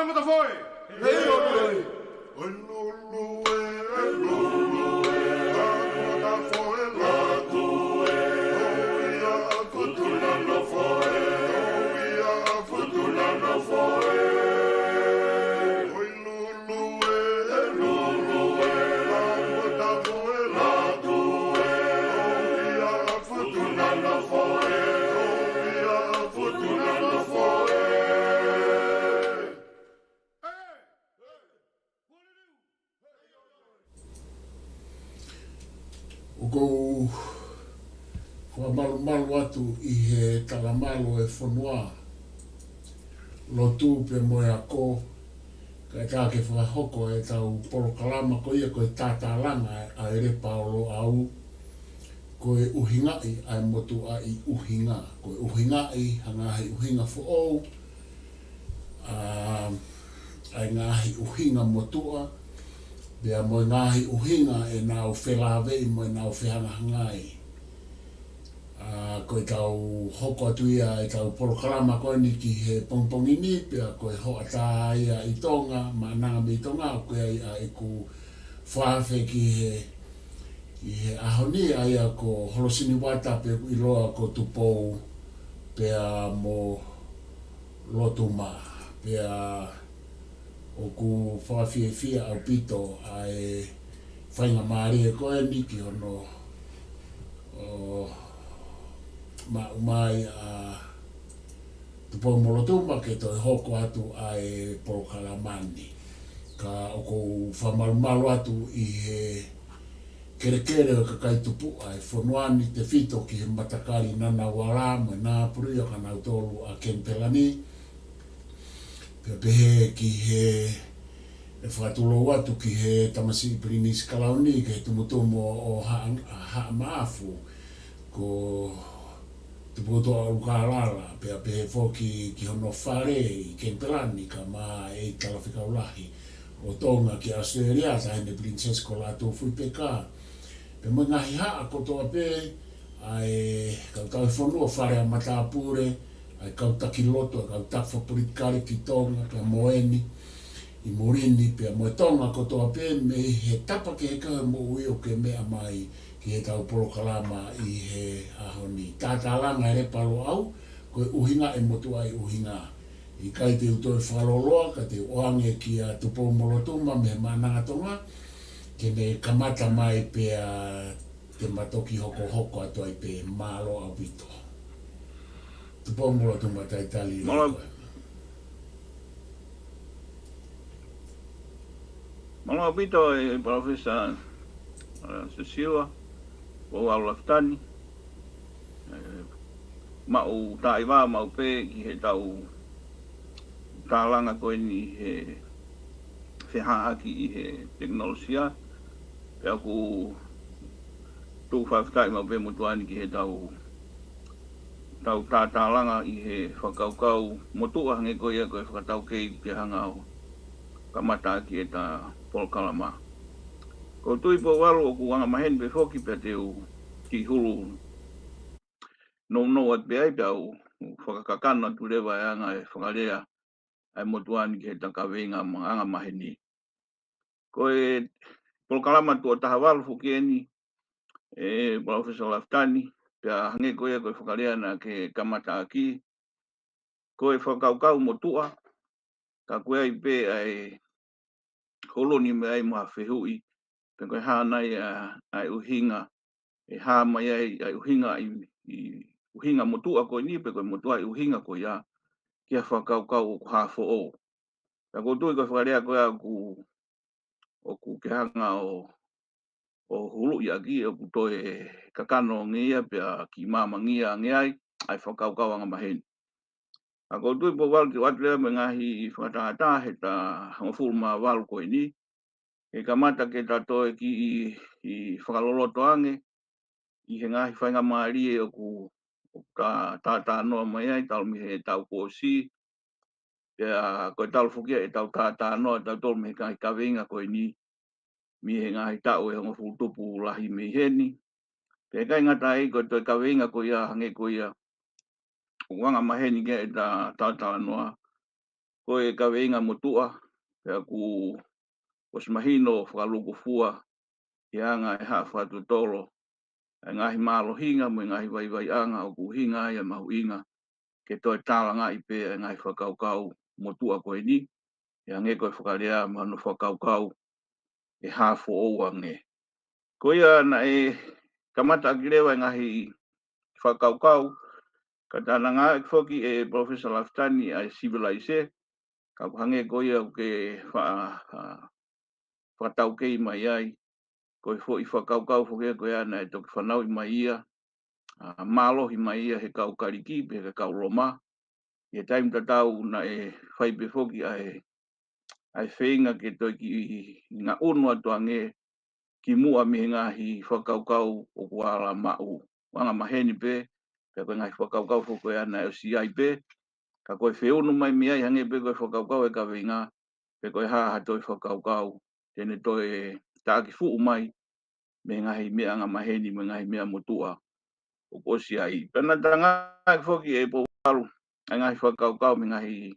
Ma'ananga Tonga. Hei oi. Ko malu atu I he talamalo e whanua lotu pe moe a ko ka tā ke whahoko e tau polo kalama ko ia ko e Tatalanga a e Lepa o lo au ko e Uhinga'i a e Motua'i Uhinga ko e Uhinga'i hangahi Uhinga fo o a e ngahi Uhinga motua Bea moe ngahi Uhinga e nau whelawei moe nau whehangahangai. Ko e tau hoko atu ia e tau polo kalama koe ni ki he pongpongini pea ko e hoa tā ia I Tonga, Ma'ananga Tonga o koe ia e ku whawhe ki he ahoni a ia ko Holosini Uata pe I loa ko Tupoumolotuma pea mo lotuma pea o ku whawhiewhia au pito a e whainga maari e koe ni ki ono mai a Tupoumolotuma ke toi hoko atu a e polokalamani. Ka o ko whamalumalu atu I he kerekere o ka kai tupu a e whanuani te whito ki he matakari nana wala mo nā puri o ka nau tolu a Kempelani. Pea pehe ki he e whakatulo atu ki he tamasi prinis kalauni ke he tumutumo o haa maafu ko tuputo a ukalala pea pehe foki ki hono whare I Kempelani ka maa e talawhikaulahi o Tonga ki Australia ta hene princess ko la tō fui peka. Pe mo ngahi haa kotoa pe ai kautau whanua whare a matapure ai kautaki loto ai kautawha puritikari ki Tonga pea moeni I morini pea moe Tonga kotoa pe me he tapa ke he kaha mo ui o ke mea mai ki he tau polo kalama I he ahoni Tatalanga Lepa lo au ko e Uhinga'i Motua'i Uhinga I kai te utoi whaloloa ka te oange ki a Tupoumolotuma me Ma'ananga Tonga ke ne kamata mai pea te matoki hoko atu ai pe MALO au pito. Tupoumolotuma tai tali MALO au pito e profesa Sesiwa o au laftani mau taiwa mau pe ki he tau tālanga koe ni he whehaaki I he teknolosia pea ku tū whawhkai mau pe motuani ki he tau tālanga I he whakaukau motua hange koe ia koe whakatau kei ki hanga o kamata ki e tā polokalama. Ko tui po walu o ku wanga mahen pe whoki pea te u ki hulu no at pe ai pea u whakakakana tu rewa e anga e whakarea ai motuani ki he tā kaveinga anga maheni. Ko e polokalama tua taha walu whuki eni e profesa laftani pea hange koe ia koe whakarea na ke kamata aki ko e whakaukau motua ka koe ai pe ai holoni me ai maha whehui pe koe hānai ai Uhinga e hā mai ai Uhinga I Uhinga motua koe ni pe koe Motua'i Uhinga koe ia kia whakaukau o hā fo o. Ka kutui koe whakarea koe o ku ke hanga o hulu I aki o kutoe kakano ngia pea ki mama ngia ngiai ai whakaukau anga maheni. A kutui po walu ki watu lea me ngahi whakatahata he ta hangofuru ma walu koe ni e kamata ke tatoe ki I whakaloloto ange I he ngahi whainga maari e o ku tātānoa mai ai tau mi he tau kōsi pea koe tau whukia e tau tātānoa tau tolu me he kahi kaveinga koe ni mi he ngahi tau e hongo futupu lahi me heni pe kai ngata ai koe toi kaveinga koe ia hange koe ia wanga maheni ke e tā tātānoa ko e kaveinga motua, pea ku os mahino whakaluku fua, i anga e haa whatu tolo, e ngahi MALO hinga, mo ngahi vai anga o ku Uhinga'i a Uhinga, ke toi Tatalanga Lepa e ngahi whakaukau motua koe ni, e ange koe whakarea manu whakaukau e haa fo oua nge. Ko ia na e kamata akirewa e ngahi whakaukau, ka tāna ngā e whoki e Professor Laftani a civilise, ka hange ko ia ke whakatau kei mai ai, ko i whakaukau whoke ko ia na e toki whanau i mai ia, MALO i mai ia he kau kariki, pe he kau roma, e taim tatau na e whaipe whoki ai whainga ke toi ki ngā unua toange, ki mua mi ngahi whakaukau o kuala mau. Wanga maheni pe, pe koe ngahi whakaukau whoko ia na e si ai pe, ka koe whiunu mai mi ai hange pe koe whakaukau e kaveinga, pe koe haa toi whakaukau, tene toi tāki fuu mai, me ngahi mea anga maheni, me ngahi mea motua, o kosi ai. Pena tanga e whoki e po waru, e ngahi whakaukau, me ngahi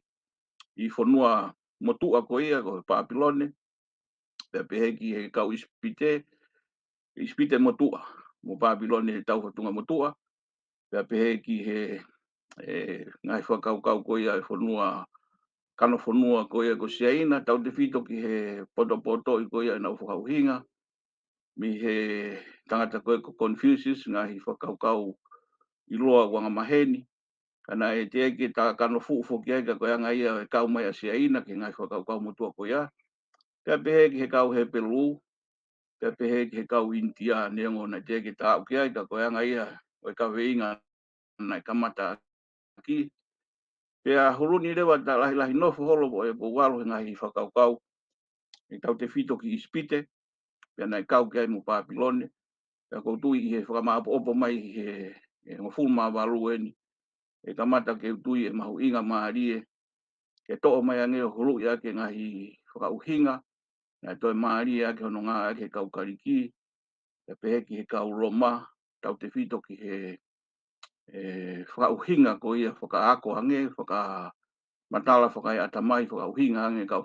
i whanua motua ko ia, ko Papilone, pe peheki he kau ispite motua, mo Papilone he tau whatunga motua, pe peheki he ngai whakaukau ko ia e whanua, kano whanua ko ia ko siaina, tau te whito ki he poto i ko ia e nau whakauhinga, mi he tangata koe ko Confucius, ngahi whakaukau i loa wanga maheni, kana e te eke tā kano fuufo ki aika koe anga ia e kau mai a siaina, ki ngai whakaukau motua ko ia, pe peheki he kau he Peru, pe peheki he kau India, neongo na te eke tā uki aika koe anga ia, o e kaveinga na kamata ki, pea huruni rewa ta lahi nofo holo po e po walo ngahi whakaukau, e tau te whito ki ispite, pea nai kau ki ai mo Papilone, pea koutui i he whakamaapo opo mai he ngofulu maa walu eni, e kamata ke utui e mahu inga maarie, ke to'o mai ange o hulu ia ke ngahi Uhinga, na toi maarie ake hono ngā ake kau kariki, e peheki he kau roma, tau te whito ki he Uhinga ko ia whakaako ange, matala whakai atamai Uhinga ange kau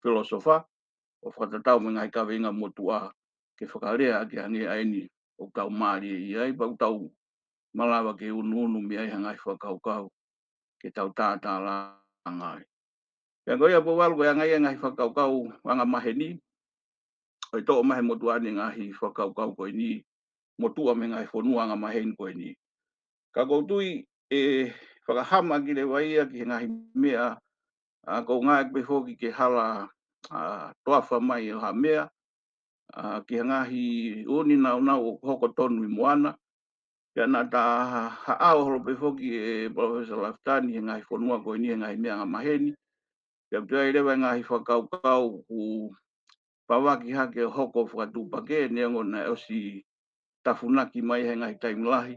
filosofa, o whakatatau me ngai kaveinga motua ke whakarea ake ange aini o kau maari i ai, pau tau malawa ke unu mi ai hangai whakaukau ke tau tātālanga ai. Pea koia po walu koe angai whakaukau wanga maheni, o i tō mahe motua ni ngahi whakaukau koe ni, motua me ngai whonua anga maheni koe ni. Ka koutui e whakahama ki le waia ki ngahi mea, ko ngā ekpe whoki ke hala toafa mai o ha mea, ki ngahi uni nau o hoko tonu i moana, kia nā tā haao holo pe whoki e Professor Laftani, he ngahi whonua koe ni, he ngahi mea ngā maheni, kia pia i rewa ngahi whakaukau ku pawaki hake hoko whakatupake, neongo na osi tafunaki mai he ngahi taimlahi,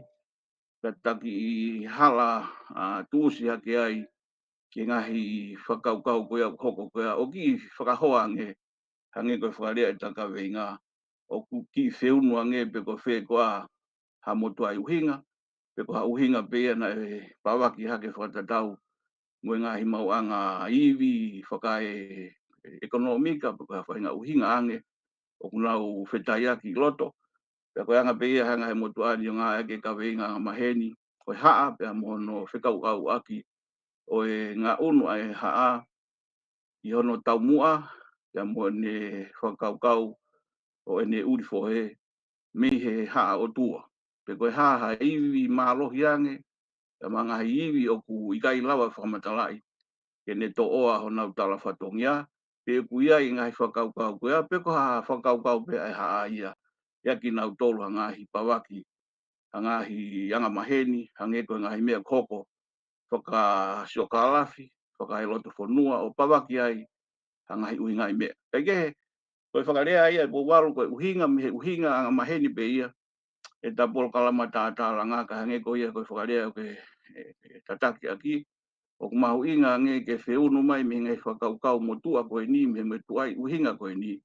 ka taki i hala tuusi hake ai, ki ngahi whakaukau koea hoko koea, o ki whakahoa ange, hange koe whakarea e taka veinga, o ki whiunu ange pe ko whe koa ha Motua'i Uhinga, pe ko ha Uhinga pea na e pawaki hake whakatatau, mui ngahi mau anga iwi, whakae ekonomika, pe ko ha whainga Uhinga ange, o kunau whetai aki loto, pe ko anga pea hanga he Motua'i o ngā eke kaveinga maheni, o haa, pe mono whekau au aki, o e ngā unu ai haa, i hono tau mua, pe mo ne whakaukau, o e ne uri fohe, me he haa o tua. Pe koe haa ha iwi mālohi ange, e mga iwi o ku ikai lawa whakamatalai, ke ne to oa ho nau tala whatongia, pe ku ia i ngai whakaukau koea, pe ko haa whakaukau pe ai haa ia, ia ki nau tolu ha ngahi pawaki, ha ngahi anga maheni, hange koe ngahi mea koko, whaka siokalafi, whaka he loto whanua, o pawaki ai, ha ngahi Uhinga'i mea. Pekehe, koe whakarea ia, po waru koe Uhinga, me Uhinga anga maheni pe ia, e tapol kalama Tatalanga ka hange ko ia koe whakarea ke tataki aki, o kumahu inga nge ke whiunu mai me ngai whakaukau motua koe ni, me Motua'i Uhinga koe ni,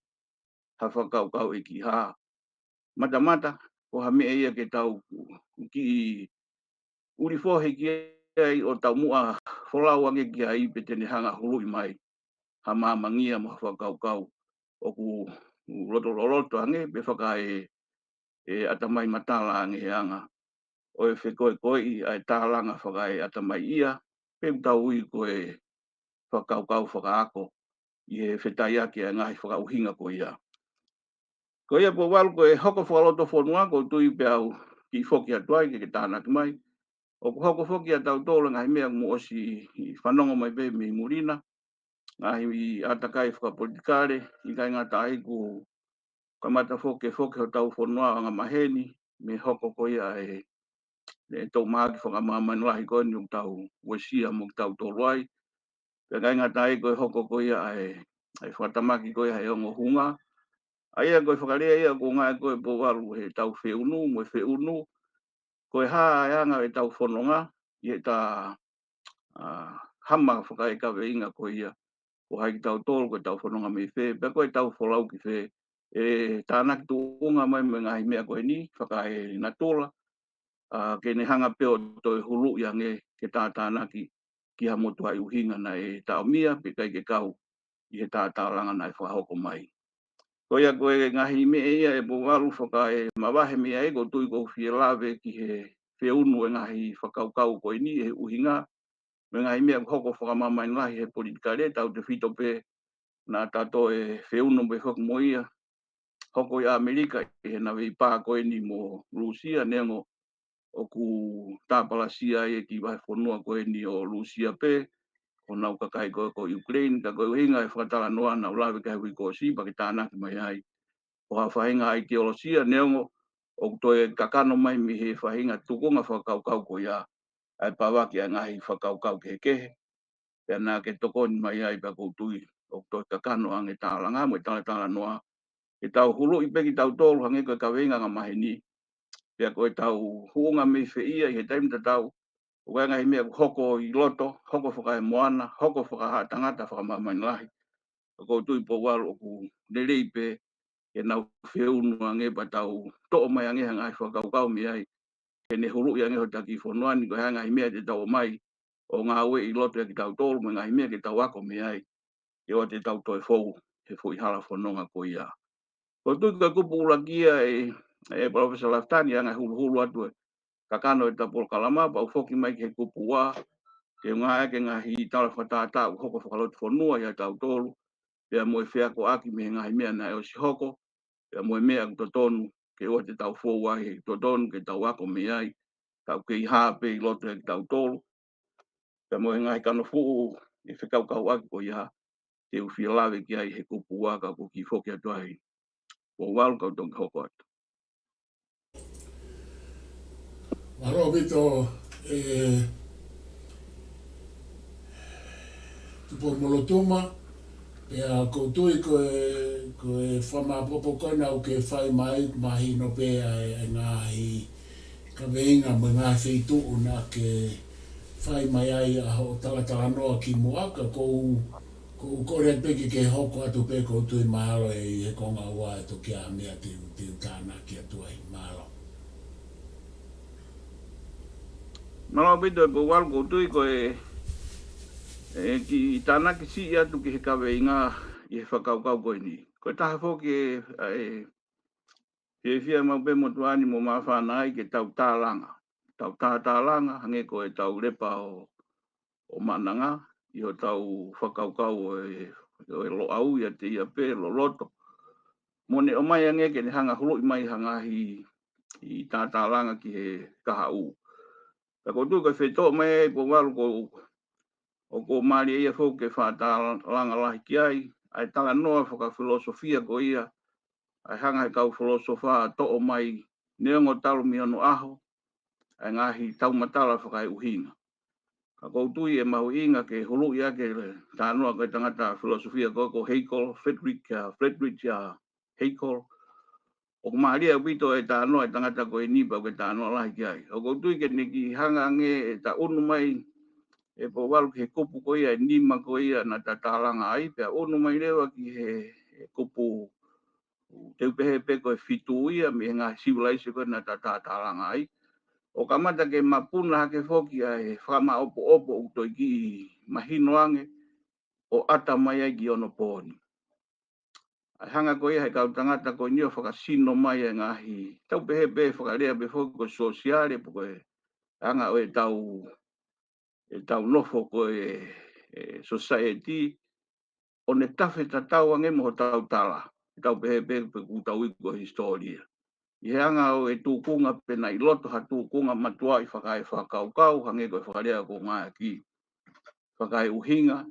ha whakaukau e ki haa. Mata, ko ha mea ia ke tau ki uri fohe ki ai o tau mua wholau ange ki ai pe tene hanga hului mai. Ha māmangia mo whakaukau. O ku loto ange pe whakae atamai matala ange anga. O e whekoe koi ai tālanga whakae atamai ia. Pe utau i koe whakaukau whakaako. I he whetai ake a ngahi whakauhinga ko ia. Ko ia po walu ko e hoko whakaloto whanua ko tui pe au ki whoki atuai ke tānaki mai. O ku hoko whoki atau tōla ngahi mea mo osi i whanonga mai pe me murina. Ngahi i atakai whakapolitikare i kai ngata ai ku kamata whoke ho tau whanua anga maheni me hoko ko ia e tau maaki whakamamani lahi koe ni tau wesia mo tau tōluai. Pe kai ngata ai ko e hoko ko ia e whatamaki ko ia e ongo hunga. Aia koe whakarea ia ko ngai koe po waru he tau whiunu, mo whiunu. Koe haa e anga e tau whanonga, i he ta hama whakae kaveinga ko ia. Ko hai ki tau tōru koe tau whanonga me whē, pe koe tau wholau ki whē. E tānaki tūunga mai me ngahi mea koe ni, whakae natola. Ke ne hanga peo toi hulu i ange ke tānaki ki ha Motua'i Uhinga na e taomia, pe kai ke kau i he Tatalanga na e whahoko mai. Ko ia koe ngahi me ia e po waru whakae mawahe mea e ko tui ko whie lawe ki he whiunu e ngahi whakaukau koe ni e uhinga. Me ngahi mea hoko whakamamai ngahi he politikare tau te whito pe na tato e whiunu me whak mo ia. Hoko i Amerika e he nawe i pā koe ni mo Rusia nengo o ku tāpalasia e ki wahe whanua koe ni o Rusia pe. Ko nau kakai koe ko Ukraine, ka koe uhinga e whakatala noa na ulawe kai hui ko si, pa ki tānaki mai ai. O ha whahinga ai teolosia neongo, o toi kakano mai mi he whahinga tukunga whakaukau ko ia, ai pawaki a ngahi whakaukau ke kehe, pia nā ke tokoni mai ai pa koutui, o toi kakano ange tālanga, mo i tala noa, e tau hulu i peki tau tōru hange koe kaveinga ngā mahi ni, pia koe tau huunga me whiia i he taimta tau, o kai ngahi mea hoko i loto, hoko whakae moana, hoko whakaha tangata whakamamai lahi, o koutui po waru o ku nerei pe, e nau whiunu ange pa tau to'o mai ange hangai whakaukau mi ai. Ke ne huru i ange ho taki whanuani ko hanga i mea te tau mai. O ngā ue i loto ki tau tōru me ngā i mea ke tau ako mi ai. E o te tau toi whou he fui hala whanonga ko ia. Ko tui ka kupu ulakia e Professor Laftani ange hulu atu e kakano e tapol kalama pa ufoki mai ke kupu wā. Ke ngā eke ngā hi tala whatata u hoko whakalotu whanua i a tau tōru. Pea mo e whiako aki me ngā i mea na e o si hoko. Pea mo e mea ku tonu ke o te tau fōua he tonu ke tau ako me ai. Tau ke i hāpe i loto e tau tolu. Pea mo e ngai kano fuu e whekaukau aki ko iha. Te uwhia lawe ki ai he kupu waka ko ki whoki atuahi. Ko walu kau tongi hoko atu. Maro vito Tupoumolotuma, pea koutui koe whamapopo kona o ke whai mai mahi no pea e ngahi kaveinga mo ngā whitu una ke whai mai ai a ho talatala noa ki muaka kou kore peki ke hoko atu pe koutui mahalo e he konga ua e toki a mea te tānaki atu ai MALO. Malo pito e po walu koutui koe ki tānaki si i atu ki he kaveinga i he whakaukau koe ni. Koe taha whoki he whia mau pe motuani mo mawhana ai ke tau tālanga. Tau tālanga hange koe tau lepa o Ma'ananga. I ho tau whakaukau o lo au ia te ia pe lo loto. Mone o mai ange ke ne hanga hulu i mai hanga i Tatalanga ki he kaha u. Ka ko tu ka wheto mai po walu ko maari ia fo ke Tatalanga lahi ki ai. Ai tala noa whaka filosofia ko ia. Ai hanga he kau filosofa to o mai neongo talu mi ono'aho. Ai ngahi tau matala whakai uhinga. Ka koutui e mahu inga ke hulu ia ke tānoa koe tangata filosofia ko Heikol, Friedrich Heikol. O kumaaria wito e tānoa e tangata koe nipa koe tānoa lahi ki ai. O koutui ke neki hanga ange e ta unu mai e po walu ke kupu ko ia e nima ko ia na Tatalanga ai. Pea unu mai rewa ki he kupu te upehe pe koe fitu ia me ngā civilise koe na Tatalanga ai. o kamata ke mapuna hake foki ai whama opo utoi ki mahino ange o ata mai ai ki onopo ni. Ai hanga koe hai kau tangata koe nio whakasino mai e ngahi. Tau pehe pehe whakarea pe foki ko sosiale po koe hanga o e tau nofo koe society o ne tafe tatau ange mo tau tala. Tau pehe pehe pe kutau iko historia. I hanga o e tūkunga pena i loto ha tūkunga Motua'i whakai whakaukau hange koe whakarea ko ngā ki. Whakai Uhinga.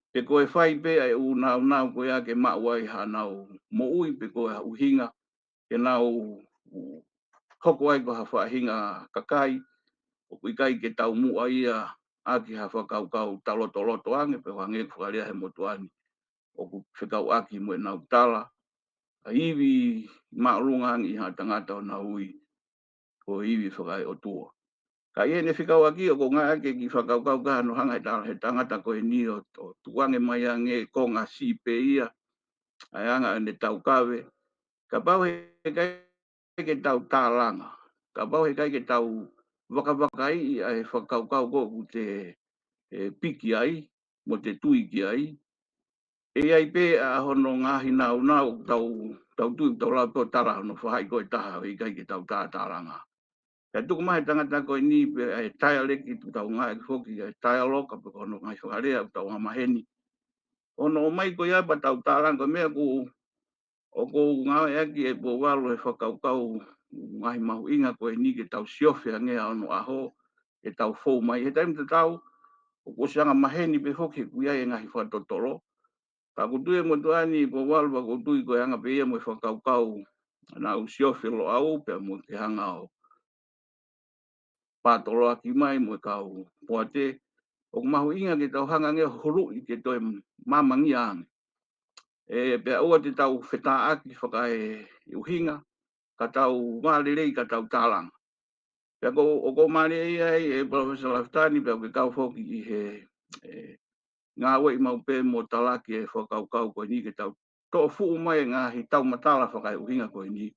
Pe koe whai pe ai nau koe ake mauai ha nau mo ui pe koe Uhinga. Ke nau hoko ai ko ha whahinga kakai. O kui kai ke tau mua ia aki ha whakaukau taloto ange pe hange whakarea he Motuani. O ku whikau aki mo e nau tala. A iwi maalunga angi ha tangata o nau ui. Ko iwi whakai o tua. Ka ie ne whikau aki o ko ngā ake ki whakaukau ka no hanga he tangata ko e ni o tuange mai ange ko ngā sipe ia. Ai anga ne tau kawe. Ka pau he kai ke tau tālanga. Ka pau he kai ke tau waka i ai whakaukau ko ku te piki ai. Mo te tuiki ai. E ai pe a hono ngahi nau tau tui tau lau tō tara no whahai koe taha i kai ke tau tālanga. Ka tuku mahi tangata koe ni pe e taia leki tu tau ngā e whoki e taia loka pe kono ngai whakarea tau ngā maheni. Ono o mai koe apa tau tālanga mea ku o ko ngā e aki e po walo e whakaukau ngahi mahu inga koe ni ke tau siofe angea ono'aho e tau fou mai. He taim te tau o ko sianga maheni pe whoki kuia e ngahi whatotolo. Ka kutui e Motuani po walo pa kutui koe anga pe ia mo e whakaukau na u siofe lo au pe mo te hanga o pātolo aki mai mo e kau poate. O mahu inga ke tau hanga ngea huru i ke toi mamangi ange. E pe ua te tau wheta aki whakai Uhinga. Ka tau mālerei ka tau tālanga. Pea o ko mālerei ai e Professor Laftani pea ke kau whoki i he ngā wei mau pē mo talaki e whakaukau koe ni ke tau tō fuu mai ngā hi tau matala whakai Uhinga koe ni.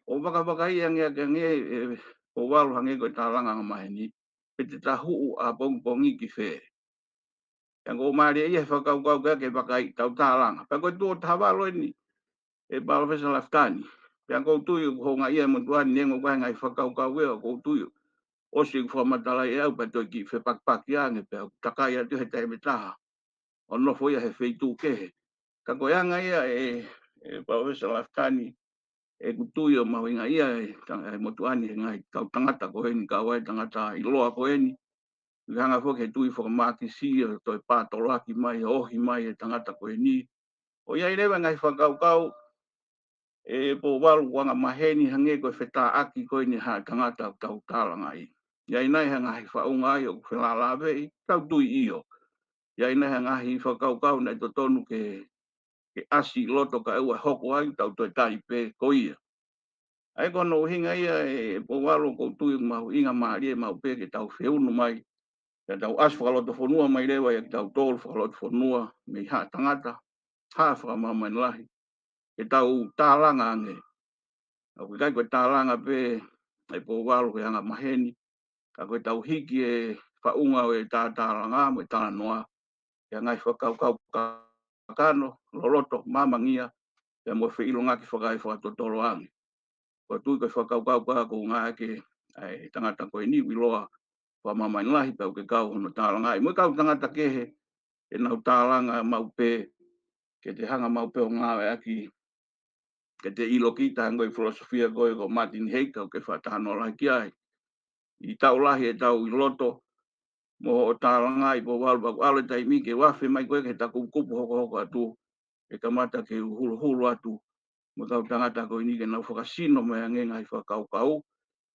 O waka i angea ke nge o walu hange koe tālanga ngā mahe ni. Pe te tahuu a pongi ki whē. Yang o mālerei e whakaukau ke whakai tau tālanga. Pea koe tō tahawalo ni e Professor Laftani. Pea koutuyo ko ngā ia Motuani nengo kai ngai whakaukau ea koutuyo. O si whamatala e au pa toi ki whepakpaki ange pea takai atu he taime taha. O nofo ia he wheitu kehe. Ka koe anga ia e Professor Laftani e kutuyo mahuinga ia e Motuani he ngai tau tangata koe ni ka wai tangata i loa koe ni. I hanga whoke he tui whakamaki si o toi pātolaki mai ohi mai e tangata koe ni. O iai lewa ngai whakaukau e po walu wanga maheni hange koe wheta aki koe ni ha tangata tau tālanga i. Iai nei hanga hi whaunga ai o whelalawe i tau tui iyo. Iai nei hanga hi whakaukau nei to tonu ke asi loto ka eua hoko ai tau toi taipe ko ia. Ai kono Uhinga ia e po walu ko tui mahu inga maari e mau pe ke tau whiunu mai. Ke tau asu whakaloto whanua mai lewa e tau tolu whakaloto whanua me ha tangata. Ha whakamamai lahi. Ke tau tālanga ange. Au kai koe tālanga pe ai po walu ke hanga maheni. Ka koe tau hiki e whaunga o e tālanga mo e tāna noa. Ke ngai whakaukau kakano, loloto, mamangia. Ke mo whiilo ngaki whakai whakatotoro ange. Ko tui koe whakaukau ko ngā ke ai tangata koe ni wiloa. Whamamai lahi pau ke kau hono tālanga. Mo kau tangata kehe e nau tālanga mau pe. Ke te hanga mau pe o ngā aki. Ke te ilo kita ngoi filosofia koe ko Martin Heika ke whatano lahi ki ai. I tau lahi e tau i loto. Mo o tālanga i po walu paku ale taimi ke wafe mai koe ke taku kupu hoko atu. E kamata ke hulu atu. Mo tau tangata koe ni ke nau whakasino mai ange ngai whakaukau.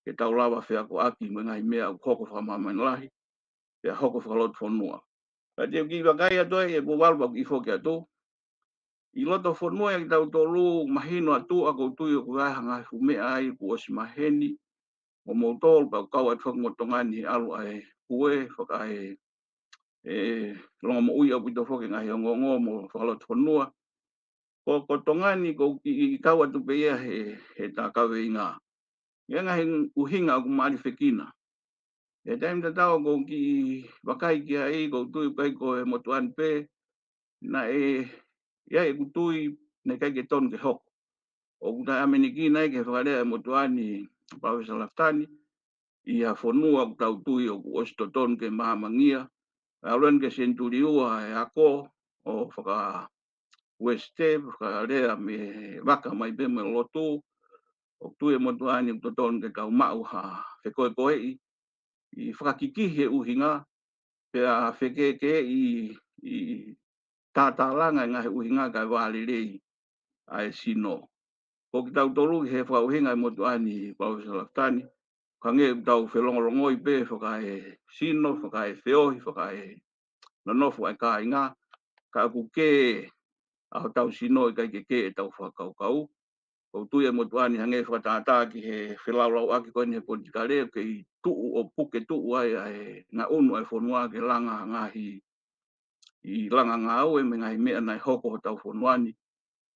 Ke tau lawa whea ko aki mo ngai mea au hoko whamamai lahi. Ke hoko whakalot whanua. Ka te ki wakai atu e po walu paku i whoke atu. I loto whanua e tau tolu mahino atu a koutuyo ko ai hanga humea ai ku osi maheni. Mo motol pa kau atu whakangotongani alu ai hue whakai longa mo ui au pito whoke ngahi o ngongo mo whakalot whanua. Ko tongani ko i kau atu pe ia he tā kaveinga. Ia ngahi Uhinga aku maari whekina. E taim ta tau ko ki wakai ki ai ko tui kai ko e motuan pe na ia e kutui ne kai ke ton ke hok. O kuta ameniki nai ke whakarea e motuani pawesa laftani i a whonua ku tau tui o ku osto ton ke mahamangia. Aulen ke senturi ua e ako o whaka weste, whakarea me waka mai pe me lotu. O tui e motuani ku ton ke tau mau ha whekoe koe i whakakikihe uhinga. Pea whekeke i Tatalanga ngahe uhinga kai wālirei ai sino. Ko ki tau toru he whauhinga i motuani pawesa laftani. Ka nge tau whelongolongoi pe whakae sino, whakae whiohi, whakae nanofu ai ka inga. Ka aku ke aho tau sino i kai ke e tau whakaukau. Ko tui e motuani hange whakatata ki he whelaulau aki koe ni he politikare ke i tuu o puke tuu ai ngā unu ai whonua ke langa ngahi i langa ngā au e me ngai mea nai hoko ho tau whonuani.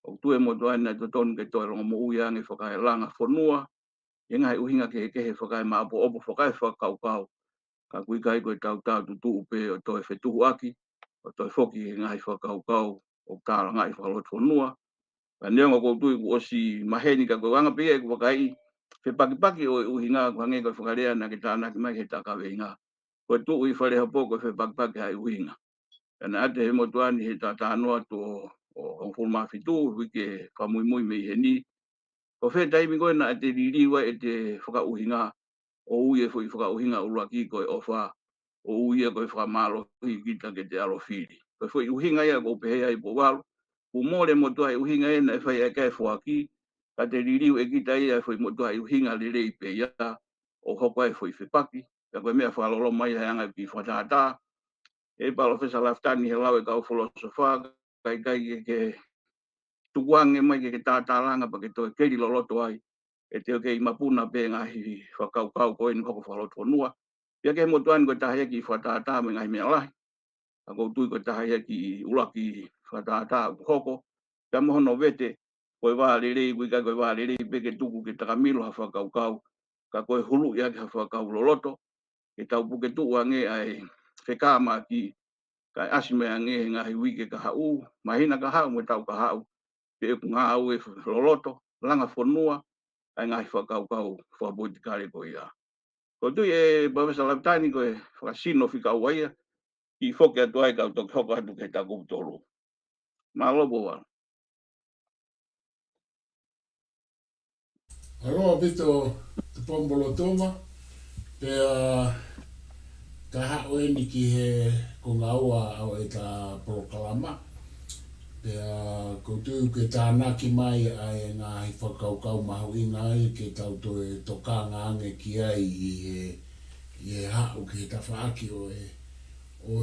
O tue mo tuani nai totonu ke toi rongo mo uiangi whakai langa whonua. E ngai uhinga ke he whakai maapo opo whakai whakau kau. Ka kui kai koe tau tau tutu upe o toi whetuhu aki. O toi whoki ngai whakau kau o tāra ngai whakalot whonua. Ka neonga kou tui ku osi maheni ka koe wanga pia e ku whakai. Whepaki o uhinga ku hange koe whakarea na ke tāna ki mai he tā kaveinga. Koe tuu i whare hapo koe whepaki hai uhinga. Ana ate he motuani he tātānoa to o fulma fitu wike whamui me he ni. Ko whe taimi koe na ate ririwa e te whakauhinga o uie fui whakauhinga uraki koe ofa o uie koe whakamalo hui kita ke te alofiri. Koe fui uhinga ia ko pehea i po walu. Ku mōre Motua'i Uhinga e na e whai e kai whuaki. Ka te ririu e kita ia fui Motua'i Uhinga le rei pe ia o hoko e fui whipaki. Ka koe mea whalolo mai hanga ki whatata. E palo fesa laftani he lau e kau filosofa kai ke tukuange mai ke Tatalanga pa ke toi keri loloto ai e te o ke mapuna pe ngahi whakau koe ni hoko whaloto nua. Pia ke motuani koe tahia ki whatata me ngahi mea lahi. A kou tui koe tahia ki ulaki whatata hoko. Pia mohono vete koe wālerei kuika koe wālerei pe ke tuku ke takamilo ha whakau. Ka koe hulu ia ke ha whakau loloto. Ke tau puke tukuange ai whekama ki kai asime ange ngahi wike ka hau, mahina ka hau me tau ka hau. Pe ku ngā au e loloto, langa whonua, ai ngahi whakau whapolitikare ko ia. Ko tui e pawesa laptani ko e whakasino whika uaia, ki whoke atu ai kau toki hoko atu kei taku tolu. MALO boa. Aroa pito Tupoumolotuma, pea ka hao e ni ki he ko ngā ua au e ta polokalama. Pea koutu ke tānaki mai ai ngā hi whakaukau mahu ingai ke tau toe toka ngānge ki ai i he hao ki he tawhaaki o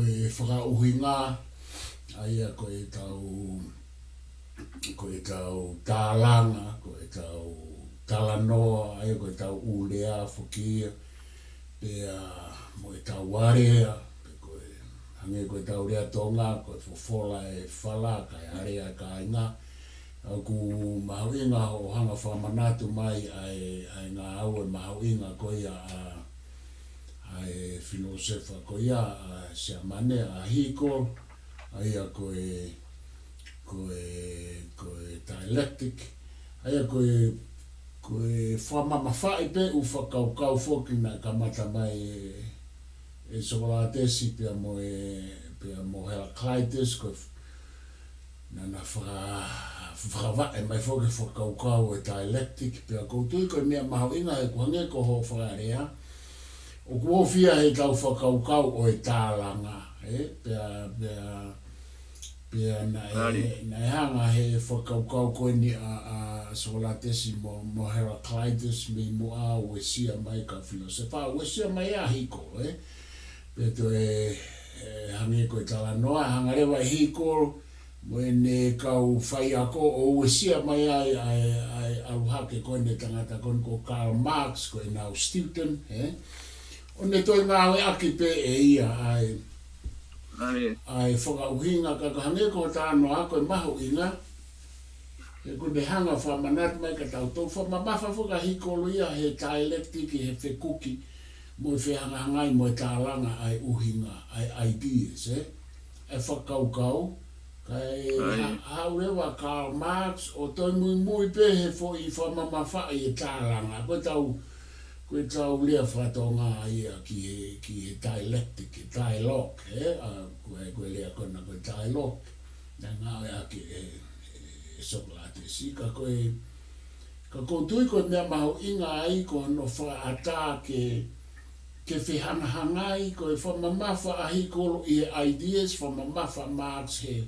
e whakauhinga ai a koe tau tālanga, koe tau talanoa, ai koe tau ulea whukia, pea mo e tau warea, hange koe tau rea tonga, koe fofola e whala, kai area ka inga. Ku mahu inga o hanga whamanatu mai ai ngā au e mahu inga koe ai filosofa koe sea mane a hiko, ai a koe dialectic, ai a koe whamamawhai pe u whakaukau whoki na kamata mai e sokolatesi pia mo Heraclitus ko na whakawa e mai whoki whakaukau e dialectic pia koutu ko mea mahu inga e kuhange ko ho whakarea o kuofia he tau whakaukau o e tālanga pia na e hanga he whakaukau koe ni a sokolatesi mo Heraclitus me mo a uesia mai ka filosofa uesia mai a hiko Peto hangi koe talanoa, hangarewa hiko, mwene kau whai ako o uesia mai ai aluhake koe ne tangata koe ko Karl Marx, koe nau Stilton, o ne toi ngāwe aki pe e ia ai whakauhinga ka hangi koe tānoa koe mahu inga, e kune hanga whamanat mai ka tau tau whamamafa whakahiko luia he dialectic he whekuki, mo whiangangai mo tālanga ai uhinga, ai ideas, e whakaukau, kai haurewa Karl Marx, o toi mui pehe fo I whamamawhai e tālanga, koe tau lea whatonga ia ki he dialectic, ki dialogue, koe lea kona koe dialogue, na ngā ea ki Socrates, ka koutui koe mea maho inga ai ko no whaata ke whihangahangai, koe whamamafa ahi kolo I he ideas, whamamafa Marx he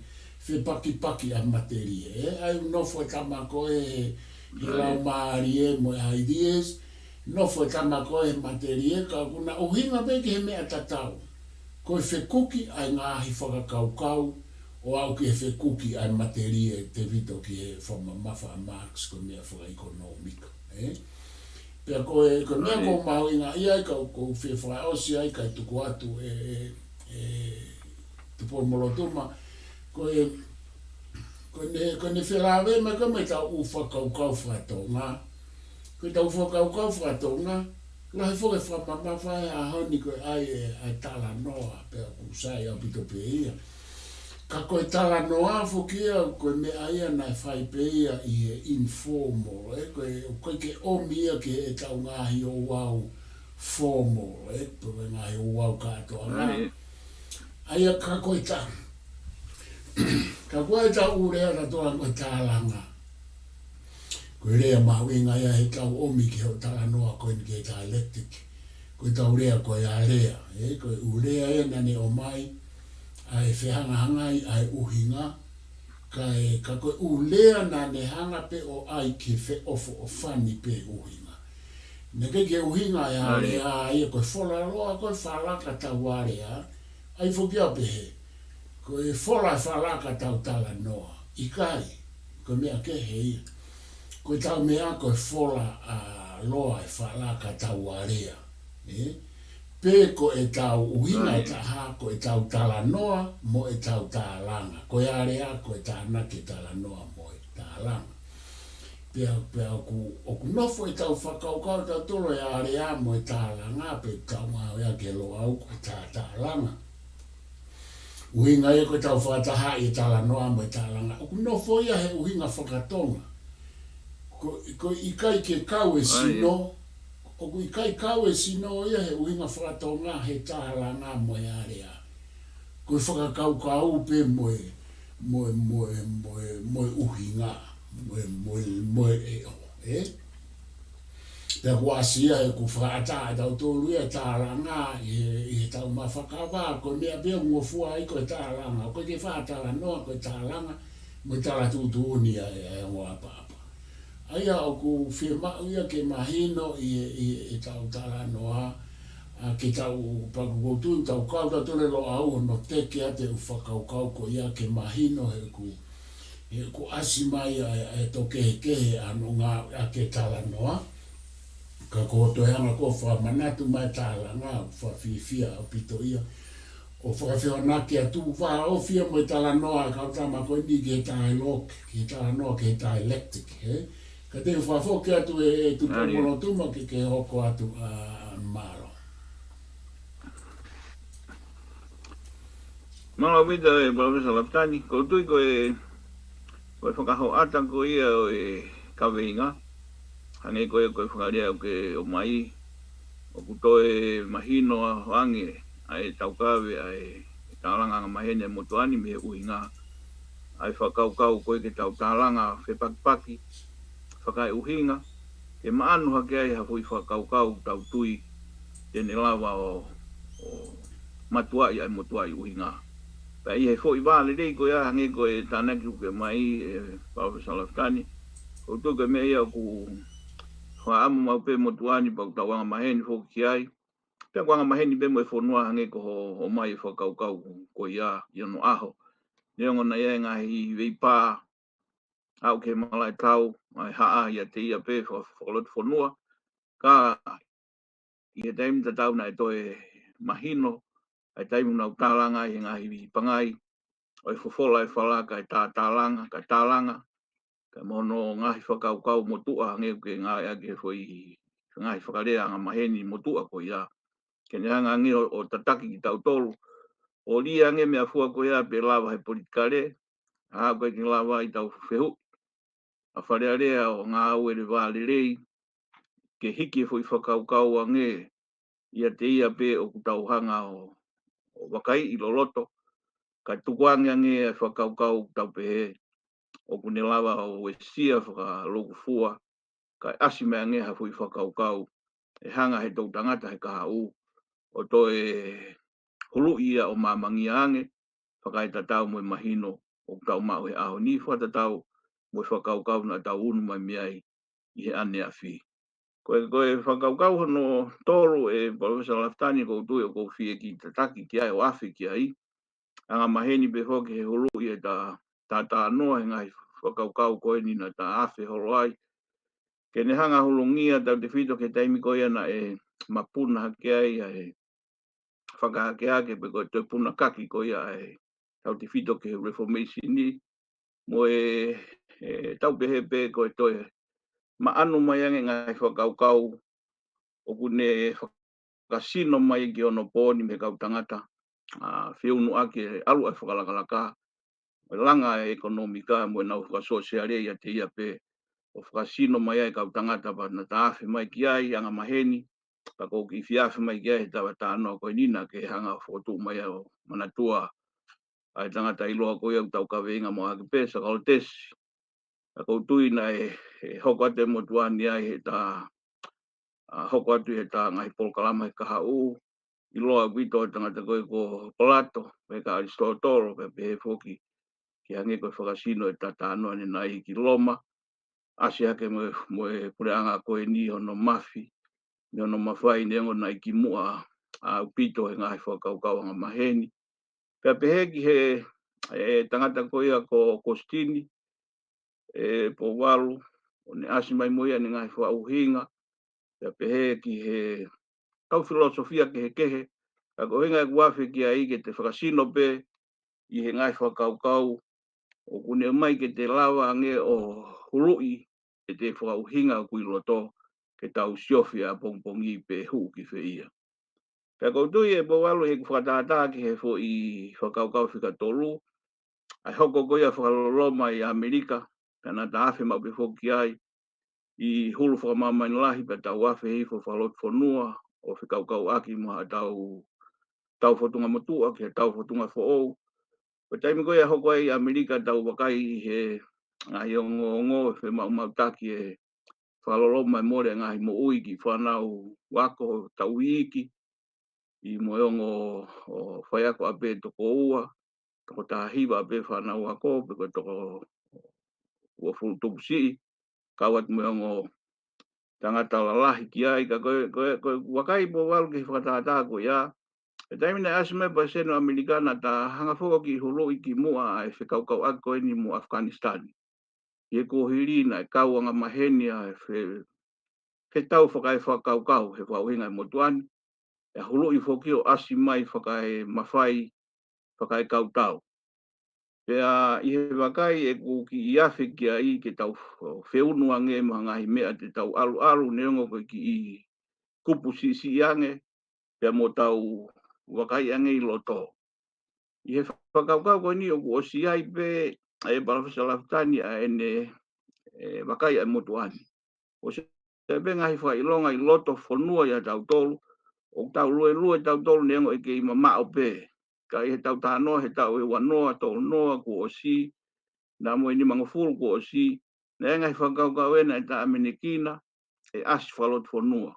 paki a materie, ai nofo tama koe he lau maari mo ideas, nofo tama koe he materie, ka kuna uhinga peke he mea tatau, koe whekuki ai ngāhi whakakaukau, o au ki he whekuki ai materie te vito ki he whamamafa Marx ko mea whakaekonomika. Pea koe mea ko maho inga iai ka ko whewhai osi ai kai tuku atu Tupoumolotuma, koe ne whelawe me ka me tau uwhakaukau whatonga, koe tau uwhakaukau whatonga, lahi whoke whamamafa a honi koe ai tala noa, pea kusai au pito pe ia. Ka koe tala noa whokia, koe me aia nai whai pe ia I he informal, koe ke omi ia ke e tau ngahi o wau formal, koe ngahi o wau katoa ngā. Aia ka koe ta, ka koe ta urea ta toa koe tālanga. Koe rea mahuinga ia he tau omi ke o tala noa koe ni ke dialectic. Koe tau rea koe a rea, koe urea ia nane o mai, ai whihangahangai ai uhinga, ka koe ulea nane hanga pe o ai ki whe ofo o whani pe uhinga. Neke ke uhinga ia rea ia koe whola roa koe whalaka tau area, ai whukia pehe, koe whola whalaka tau tala noa, ikai, koe mea kehe ia. Koe tau mea koe whola loa e whalaka tau area, pe ko e tau uhinga e taha, ko e tau tala noa, mo e tau tālanga. Ko e area, ko e tāna ke tala noa, mo e tālanga. Pea oku nofo e tau whakaukau, tau tolo e area, mo e tālanga, pe tau ngā ea ke loa au, ko e tālanga. Uhinga e ko e tau whataha e tala noa, mo e tālanga. Oku nofo ia he uhinga whakatonga. Ko ikai ke kau e sino, o kui kai kau e sino ia he uhinga whakatonga he tālanga mo e area. Koe whakakaukau pe mo uhinga, mo e o, Pea kuasia e ku whakata e tau tōru e tālanga I he tau mawhakawa, ko mea pia ngofua I koe tālanga, koe ke whakatala noa koe tālanga, mo I tala tūtūni e ngoa papa. Aia o ku whimau ia ke mahino I tau tala noa, ke tau pakukotun tau kau ta tole lo au no teke ate u whakaukau ko ia ke mahino he ku asimai e toke kehe anu ngā ke tala noa. Ka koto hanga ko whamanatu mai tala ngā whawhiwhia o pito ia. O whakawhiwanaki atu wha o whia mo tala noa ka tama koe ni ke dialogue, ke tala noa ke dialectic, Ka te whawhoki atu e Tupoumolotuma ke hoko atu MALO. Malo vida e Professor Laptani, ko tui ko e whakaho ata ko ia o e kaveinga. Hange ko e whakarea o ke o mai, o kutoe mahino a hoange, ai taukawe, ai tālanga mahene Motua'i Uhinga. Ai whakaukau ko e ke tau tālanga whepakipaki, Uhinga'i Uhinga, ke maanu hake ai hafui whakaukau tau tui tene lawa o Motua'i Uhinga. Pa i he fōi wāle rei ko ia hange ko e tānaki uke mai Professor Laptani, ko tuke mea ia ku whaamu mau pe Motua'i pau tawanga maheni fōki ai. Pea wanga maheni pe mo e whonua hange ko ho mai whakaukau ko ia I ono'aho. Neongo na ia ngahi veipā au ke malai tau, ai haa ia te ia pe whakolot whonua, ka I he taimi ta tau na e toe mahino, ai taimi nau tālanga I ngahi pangai, oi fofola e whalaka e tālanga, ka mono ngahi whakaukau motua hange ke ngā ea ke whoi ngahi whakarea ngā maheni motua ko ia. ke ne hanga ngi o tataki ki tau tolu. O lia nge mea fua ko ia pe lava he politikare, a koe ki lava i tau whehu. A wharea rea o ngā au e le wāle rei, ke hiki fui whakaukau a nge, ia te ia pe o kutau hanga o wakai i loloto, ka tukuangia nge e whakaukau tau pe he, o kune lava o e sia whaka loku fua, ka asi mea nge ha fui whakaukau, e hanga he tau tangata he kaha u, o to e hulu ia o mamangi ange, whakai tatau mo mahino, o tau mau he aho ni whatatau, mo whakaukau na tau unu mai miai, i he ane a whi. Koe whakaukau hono toro e Professor Laftani kou tui o kou whie ki tataki ki ai o awhi ki ai, anga maheni pe hoki he hulu i e ta noa he ngai whakaukau koe ni na ta awhi holo ai, ke ne hanga hulungia tau te whito ke taimi koe ana e mapuna hake ai e whakahake ake pe koe te puna kaki koe ai tau te whito ke reformation ni mo tau pehe pe koe toe ma anu mai ange ngai whakaukau o kune whakasino mai ki onopo ni me kau tangata whiunu ake alu ai whakalakalaka langa ekonomika mo nau whakasosiare ia te ia pe o whakasino mai ai kau tangata pa na taafe mai ki ai anga maheni pa kou ki whiafe mai ki ai tawa tānoa koe nina ke hanga whotu mai au manatua ai tangata iloa koe au tau kaveinga mo hake pesa kaoltesi a kou tui na hoko ate motuani ai he ta hoko atu he ta ngai polkalama he kaha u iloa vito tangata koe ko Plato me ka Aristotoro pe pe foki ki hange koe whakasino e tānoa ni nai ki Roma asi hake mo e pureanga koe ni ono mafi ni ono mawhai ni engo nai ki mua a upito he ngai whakaukau anga maheni pe peheki he tangata koe a ko Kostini po walu o ne asi mai moia ni ngai Uhinga pe peheki he tau filosofia ke kehe a ko hinga guafe ki ai ke te whakasino pe i he ngai whakaukau o kune mai ke te lawa nge o hurui e te whakauhinga kui roto ke tau siofi a pongpongi pe hu ki whia. Pea koutui e powalu he whakatata ki he fo i whakaukau whikatolu, ai hoko koia whakaloloma i Amerika, kana ta awhi mau pe whoki ai, i hulu whakamamain lahi pe tau awhi hei fo whalot whanua, o whikaukau aki maha tau whotunga motua ki he tau whotunga whoou. Ko taimi koia hoko ai Amerika tau wakai he ngahi ongo e mau taki e whaloloma e more ngahi mo ui ki whanau wako tau iki, i moiongo o whaiako ape toko ua, toko tahiwa ape whanau wako, peko toko ua furutupu si, kawat moiongo tangata lalahi ki ai, ka koe wakai po walu ki whakatata ko ia, e taimi na asme pa seno Amerikana ta hanga whoko ki holo i ki mua e whekaukau aki koe ni mo Afghanistan. Ie ko hiri na e kau anga maheni a he tau whakai whakaukau, he whauhinga i motuani, e hulu i whokio asi mai whakai mawhai, whakai kautau. Pea i he wakai e ku ki i awhi ki a i ke tau whiunu ange ma ngahi mea te tau alu neongo koe ki i kupu si ange, pea mo tau wakai ange i loto. I he whakaukau koe ni o ku osi ai pe e Professor Laftani a ene wakai a motuani. O se pe ngahi whailonga i loto whanua i a tau tolu, o tau lue tau tolu neongo e ke i mamao pe. Ka i he tau tānoa, he tau e wanoa, tau noa, ku osi, na mo ni mangofuru ku osi, na ngai whakaukau ena e ta amenekina, e asi whalot whanua.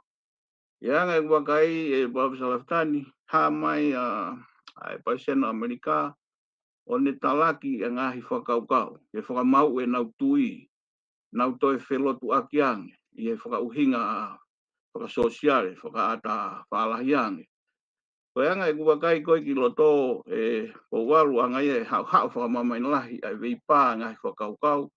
Ia ngai wakai e Professor Laftani, ha mai e paisena Amerika, o ne talaki e ngahi whakaukau, e whakamau e nau tui, nau toi whelotu akiange, i e whakauhinga whakasosiale, whakaata whaalahiange. Koe anga e kuwakai koe ki loto e o walu anga e hau whakamamain lahi ai vei pā ngahi whakaukau.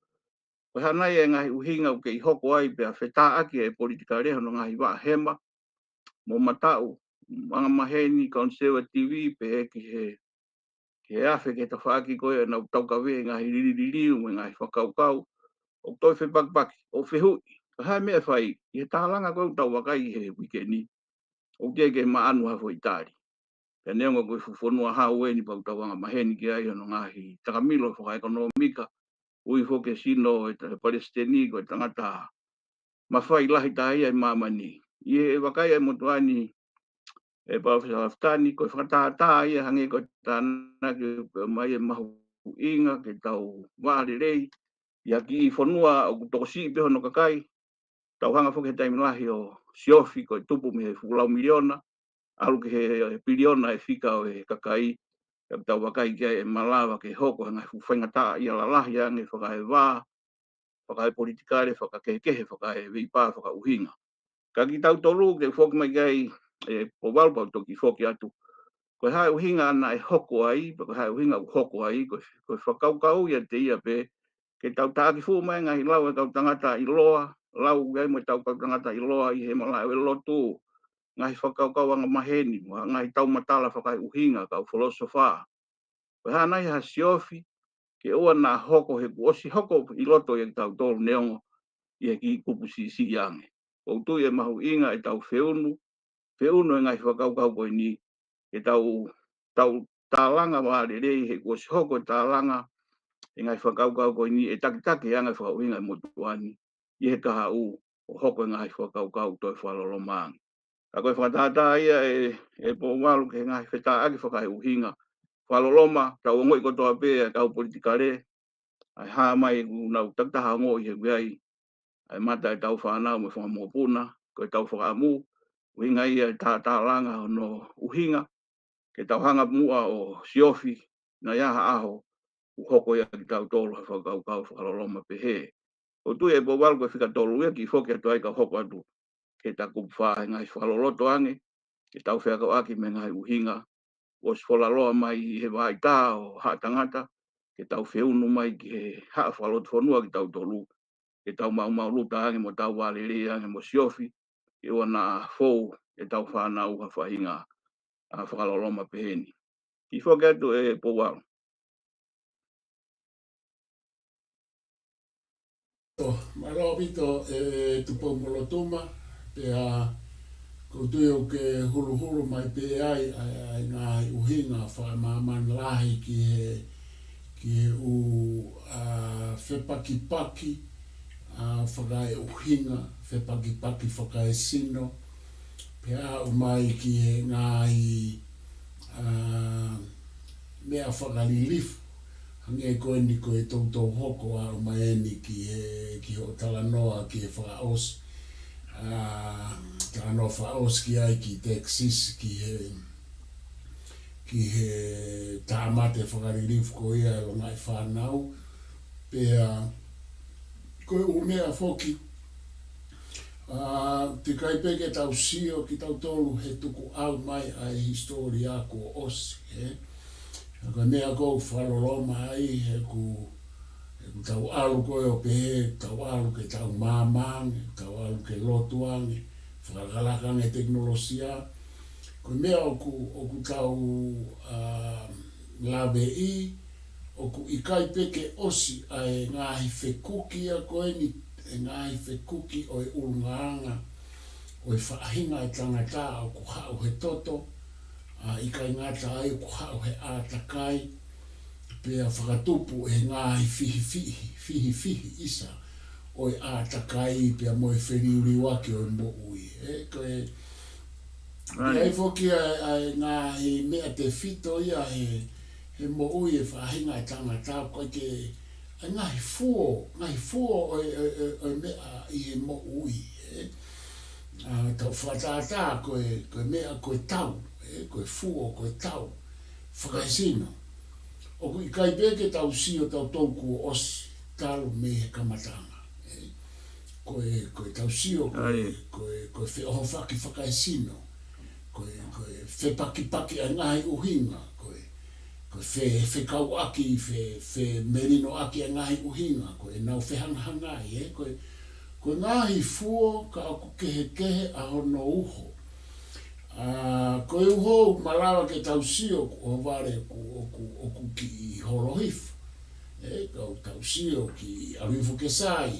Koe hanai e ngahi uhinga u kei hoko ai pia whetā aki e politika reho no ngahi waa hema, mo matau, anga maheni, conservative, pe heki he awhi ke ta whaaki koe e nau taukawe ngahi riririu me ngahi whakaukau, o toi whepakpaki, o whehui, ka hai mea whai, i he tālanga koe tau wakai he wikeni. o ke maanu ha fo itali pe nengo ko fonua ha weni pa utawanga maheni ki ai no ngahi takamilo fo ekonomika ui fo ke sino e palestini ko tangata mafai lahi tai ai mamani ye wakai ai motuani e pa Afghanistan ko whakatata ia hange ko tāna ki mai mahu inga ke tau wāre rei ia ki whanua o kutokosi peho no kakai tau hanga whuke taimi lahi o siofi ko tupu me fulau miliona alu ke he piliona e whika o e kakai e tau wakai kia e malawa ke hoko hanga whainga tā ia la lahi ange whakahe wā whakahe politikare whakakekehe whakahe vipa whakauhinga ka ki tau tolu ke whoki mai kai e po walpa toki whoki atu ko hai uhinga ana e hoko ai ko hai uhinga hoko ai ko whakaukau ia te ia pe ke tau tāki fu mai ngai lau e tau tangata i loa lau gai mo tau tangata i loa i he mala e lotu ngai whakaukau anga maheni ngai tau matala whakai uhinga kau filosofa ko hanai ha siofi ke oa na hoko he kuosi hoko i loto e tau tolu neongo i he ki kupusi si iange o tu e mahu inga e tau feunu e ngai whakaukau ko ni e tau tālanga wāre rei he kuosi hoko tālanga e ngai whakaukau ko ni e takitaki anga whakauhinga e motuani i he kaha u o hoko e ngai whakaukau toi whalolomangi. A koe whakatata ia e po walu ke ngai whetaaki whakai uhinga whaloloma tau ngoi kotoa pe e kau politikare ai haa mai nau taktaha ngoi he guai ai mata e tau whanau me whamopuna koe tau whakamu Uhinga'i e tālanga no uhinga ke tau hanga mua o siofi na iaha aho u hoko ia ki tau tolu whakaukau whakaloloma pehe. O tu e po walu koe whika tolu ia ki whoki atu ai ka hoko atu ke ta kupu ngai whaloloto ange ke tau whiakau aki me ngai uhinga o sfolaloa mai he vai tā o haa tangata ke tau whiunu mai ki he haa whaloto whanua ki tau tolu ke tau mau luta ange mo tau walere ange mo siofi e wana fou e tau whanau ha whahinga a whakaloloma peheni. Ki whoki atu e po walu. Maro vito e Tupoumolotuma pe a kutui o ke hulu mai pe ai ngā uhinga wha maman lahi ki he u whepakipaki whakai uhinga, whepakipaki whakai sino pe a umai ki he ngāi mea whakalilifu hange koe ni koe tautou hoko a umaeni ki ho talanoa ki he whakaos talanoa whaos ki ai ki Texas ki he tāmate whakaririfu ko ia o ngai whanau pea koe umea whoki te kaipeke tau sio ki tau tolu he tuku au mai ai histori ako osi Ko mea kou whaloloma ai he ku tau alu koe o pehe, tau alu ke tau māmange, tau alu ke lotuange, whakalakange teknolosia. Ko mea o ku tau lawe I, o ku ikai peke osi ai ngahi whekuki a koe ni, ngahi whekuki o urungaanga, o whaahinga e tangata o ku hao he toto, I kai ngata ai ku hao he ātakai pea whakatupu he ngāhi fihi isa o ātakai pea mo e whiriuri wake o mo ui. Koe Ai whoki ai ngāhi mea te whito ia he mo ui e whahinga e tangata koe ke ngāhi fuo o mea I he mo ui. Tau whatata koe mea koe tau. Koe fuo, koe tau, whakaisino. O kui kai peke tau sio tau tauku o osi, talo me he kamatanga. Koe tau sio, koe wheoho whakaisino. Koe whepaki a ngahi uhinga. Koe whekau aki, whe merino aki a ngahi uhinga. Koe nau whehangahangai. Koe ngahi fuo ka aku kehe a hono uho. Ko uho malawa ke tau sio o vare ku ki horohifu. Kau tau sio ki awifu ke sai.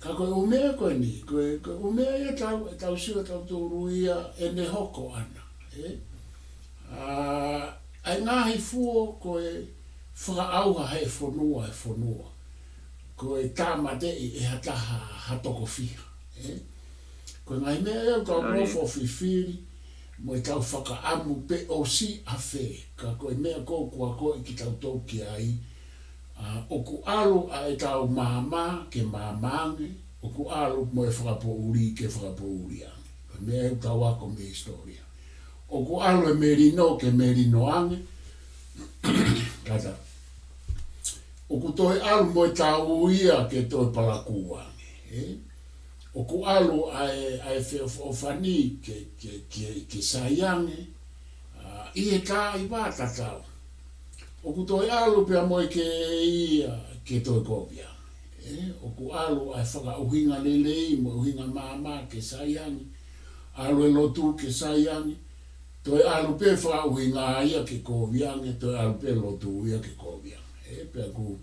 Ka koe umea koe ni, koe umea ia tau sio tau tūru ia e ne hoko ana. Ai ngahi fuo koe whakaauha he whanua. Koe tāmate e hataha hatoko fiha. Koe ngai mea eo tau nofo whiwhiri, mo e tau whakaamu pe o si a whē. Ka koe mea kou kua koe ki tau tau ki ai. Oku alu a e tau mahama ke mahamange, oku alu mo e whakapo uri ke whakapo uri ange. Koe mea eo tau ako me historia. Oku alu e merino ke merino ange, kata. Oku toi alu mo e tau uia ke toi palaku ange. Oku alu ai whani ke saiange, i e ka i wata tau. Oku toi alu pia mo ke ia ke toi kopia. Oku alu ai whaka uhinga lelei mo uhinga mama ke saiange, alu e lotu ke saiange, toi alu pe whaka uhinga ia ke koviange, toi alu pe lotu ia ke koviange. Pia ku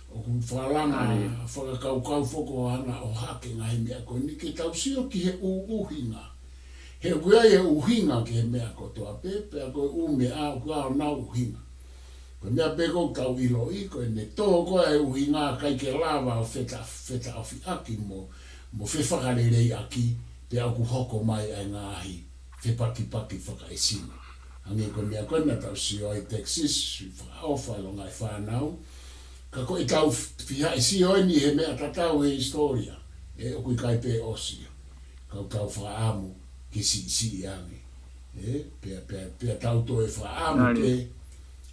oku whalanga whakakaukau whoko ana o hake ngai mea koe ni ke tau sio ki he uhinga. He kuia e uhinga ke he mea ko toa pepe a koe ume a kua na uhinga. Koe mea peko tau ilo i koe ne toho koe e uhinga kai ke lava o feta ofi aki mo whewhakarerei aki pe aku hoko mai ai ngahi whepaki whaka e sino. Ange koe mea koe na tau sio ai Texas whakaofa lo ngai whanau. Ka koe tau whiha i si hoi ni he mea tatau he historia. O kui kai pe osio. Kau tau whaamu ki si ange. Pea tau to e whaamu pe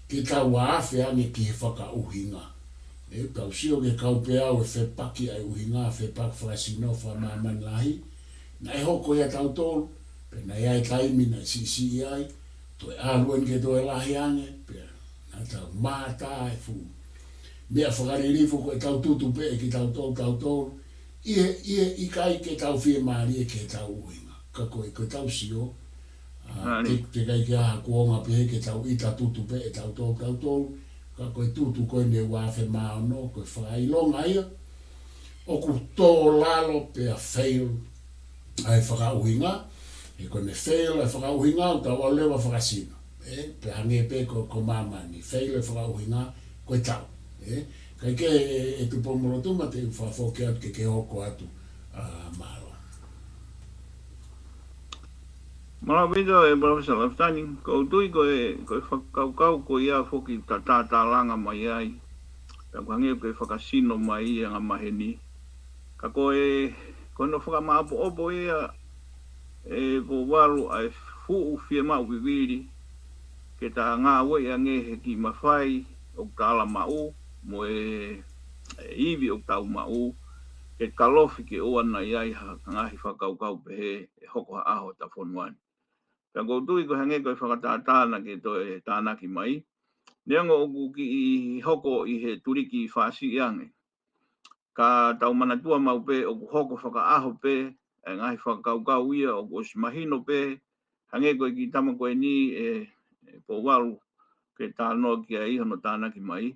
ki tau waafe ange ki he whaka uhinga. Tau sio ke kau pe au e whepaki ai uhinga, whepaki whasino whamaman lahi. Na e hoko ia tau tolu. Pe na ia e taimi na si ai. To e aluen ke to e lahi ange. Pea na tau mata e fuu. Mea whakaririfu ko e tau tutu pe e ki tau tolu. I kai ke tau whie maari e ke tau uhinga. Ka koe tau sio. Te kai ke aha kuonga pe ke tau ita tutu pe e tau tolu. Ka koe tutu koe ne wafe maono. Koe whakailonga ia. Oku tō lalo pe a fail. Ai whakauhinga. E koe ne fail e whakauhinga. Tau au lewa whakasino. Pe hange pe ko mamani. Fail e whakauhinga. Koe tau. Kai ke e Tupoumolotuma te whawhoke atu ke hoko atu MALO. Mara video e Professor Laftani, ko tui ko e whakaukau ko ia whoki ta Tatalanga mai ai. Ka kuhange ko e whakasino mai ia ngā maheni. Ka ko e no whakamaapo opo ia e po waru ai fuu whia mau viwiri. Ke ta ngā wei ange he ki mawhai o tāla mau. Mo e iwi o tau mau, ke kalofi ke oana iai ngahi whakaukau pe he hoko aho ta whonuani. Ka koutui ko hange koe whakatātāna ke to e tānaki mai, neango oku ki i hoko i he turiki whasi iange. Ka tau manatua mau pe oku hoko whakaaho pe, e ngahi whakaukau ia oku osimahino pe, hange koe ki tama koe ni e po waru ke tānoa ki a iho no tānaki mai.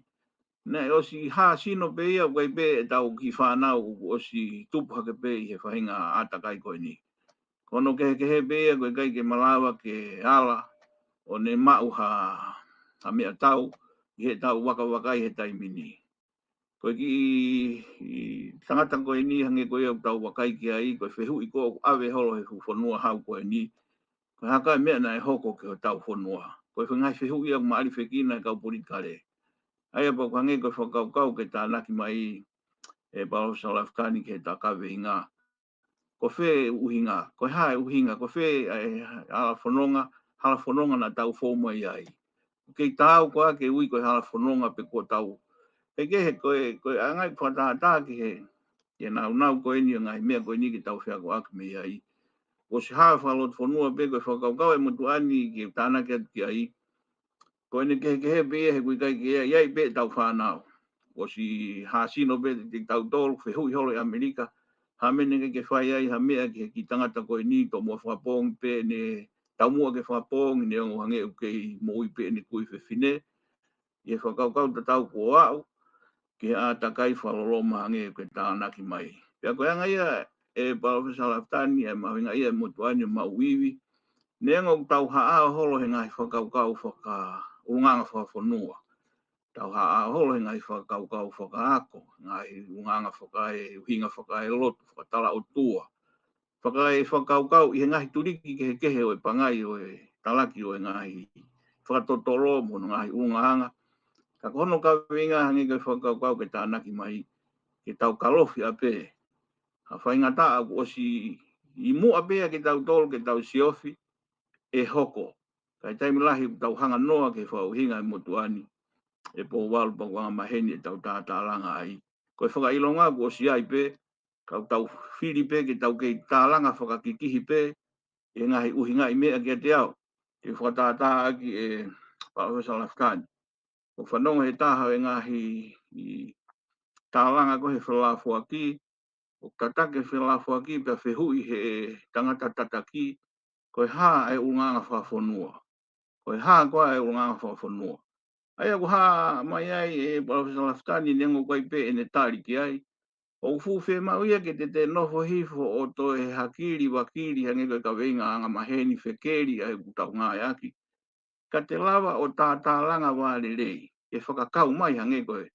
Na o si ha sino pe ia wai pe tau ki whanau o si tupu hake pe i he whahinga atakai koe ni. Kono ke he pe ia koe kai ke malawa ke ala o ne mau ha mea tau i he tau waka wakai he taimini. Koe ki tangata koe ni hange koe au tau wakai ki ai koe whehu i ko awe holo he whanua hau koe ni. Koe haka mea na e hoko ke o tau whanua. Koe whengai whehu i au maari whekina e kau poritare. Aia pa kange ko whakaukau ke tānaki mai e Professor Laftani ke tā kaveinga. Ko whē uhinga, ko hae uhinga, ko whē hala whanonga na tau whōmua i ai. Kei tāu koa ke ui koe hala whanonga pe ko tau. Kei ke he koe angai whatātā ki he, ke nau koe ni ngai mea koe ni ki tau whiako aki me i ai. Ko si hae whalot whanua pe koe whakaukau e Motua'i ki tānaki atu ki ai. Ko ene ke he pe he kui kai ke iai pe tau whanau. O si hasino pe te tau tolu whehui holo i Amerika. Ha mene ke whai ai ha mea ki tangata koe ni to mua whapong pe ne tau mua ke whapong ne ongo hange u kei mo i pe ne kui whewhine. I e whakaukau ta tau ko au ke a takai whaloroma hange ke tānaki mai. Pia koe anga ia e Professor Laftani e Uhinga'i e Motua'i Uhinga. Nengo tau haa holo he ngai whakaukau whaka unganga whafonua. Tau haa holo he ngai whakaukau whakaako. Ngai unganga whakae, uhinga whakae lotu, whakatala o tua. Whakae whakaukau i he ngahi turiki kehe o e pangai o e talaki o e ngahi whakatotoro mo ngahi unganga. Ka kono kaveinga hangi ke whakaukau ke tānaki mai ke tau kalofi ape. Ha whaingata aku osi i mu apea ke tau tolo ke tau siofi. E hoko. Kai taimi lahi tau hanga noa ke Uhinga'i Motuani. E po walu pa wanga maheni e tau Tatalanga ai. Koe whakailonga ku o siai pe. Kau tau whiri pe ke tau kei tālanga whakakikihi pe. E ngahi Uhinga'i mea kia te au. Ke whakatata aki e Professor Laftani. O whanonga he taha e ngahi i tālanga ko he whalafua ki. O tatake whalafua ki pe whehui he tangata tataki. Koe haa e unganga whafonua. Koe haa koa e unganga whafonua. Ai aku haa mai ai e Professor Laftani nengo koe pe e ne tari ki ai. O fuwhe mauia ke te nofo hifo o to e hakiri wakiri hange koe kaveinga anga maheni whekeri ai kutau ngai aki. Ka te lava o Tatalanga wale rei. E whakakau mai hange koe.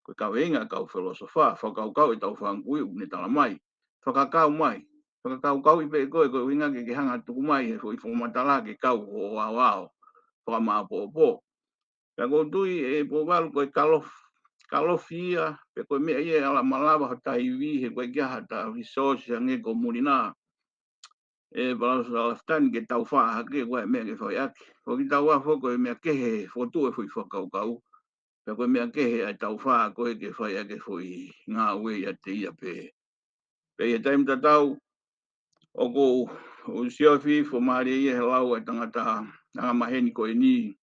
Koe kaveinga kau filosofa. Whakaukau e tau whangui ne tala mai. Whakakau mai. Whakakau i pe koe koe winga ke hanga tuku mai. E fo i whamatala ke kau o wao. Whakamaapopo. Ka tui e po walu koe kalofia. Pe koe mea ie ala malawa hata iwi. He koe kia hata resource hange ko murina. E Professor Laftani ke tau wha hake koe mea ke whai ake. Ko ki tau wafo koe mea kehe fotu e fui whakaukau. Pe koe mea kehe ai tau wha koe ke whai ake fui ngā ue ia te ia pe. Pe ia taim tatau o ko o siofi fo maari ia he lau e tangata nga maheni koe ni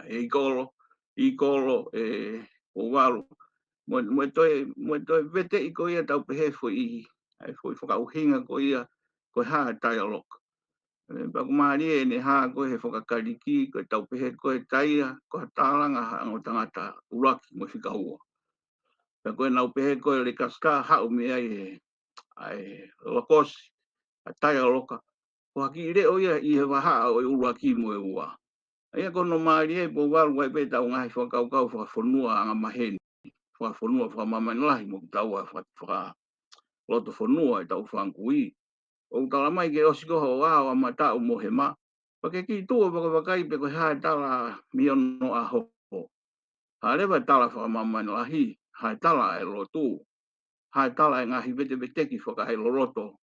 e ikolo e o walu. Mo toi vete i ko ia tau pehe fui ai fui whakauhinga ko ia ko haa dialogue. Paku maari e ne haa ko he whakakariki ko tau pehe ko e taia ko tālanga hango tangata uraki mo whikaua. Pe koe nau pehe ko e le kaska hau me ai lokosi a dialogue. Ko haki reo ia i he waha o e uraki mo e ua. Ia kono maari e po walu wai pe tau ngahi whakaukau whakafonua anga maheni. Whakafonua whakamamanilahi mo tau whaka loto fonua e tau whankui. O tala mai ke osiko ho wao a matau mo he ma. Pake ki tua paka wakai pe koe hae tala mi ono'aho. Harewa tala whakamamanilahi. Hae tala e lotu. Hae tala e ngahi vete veteki whakahe loroto.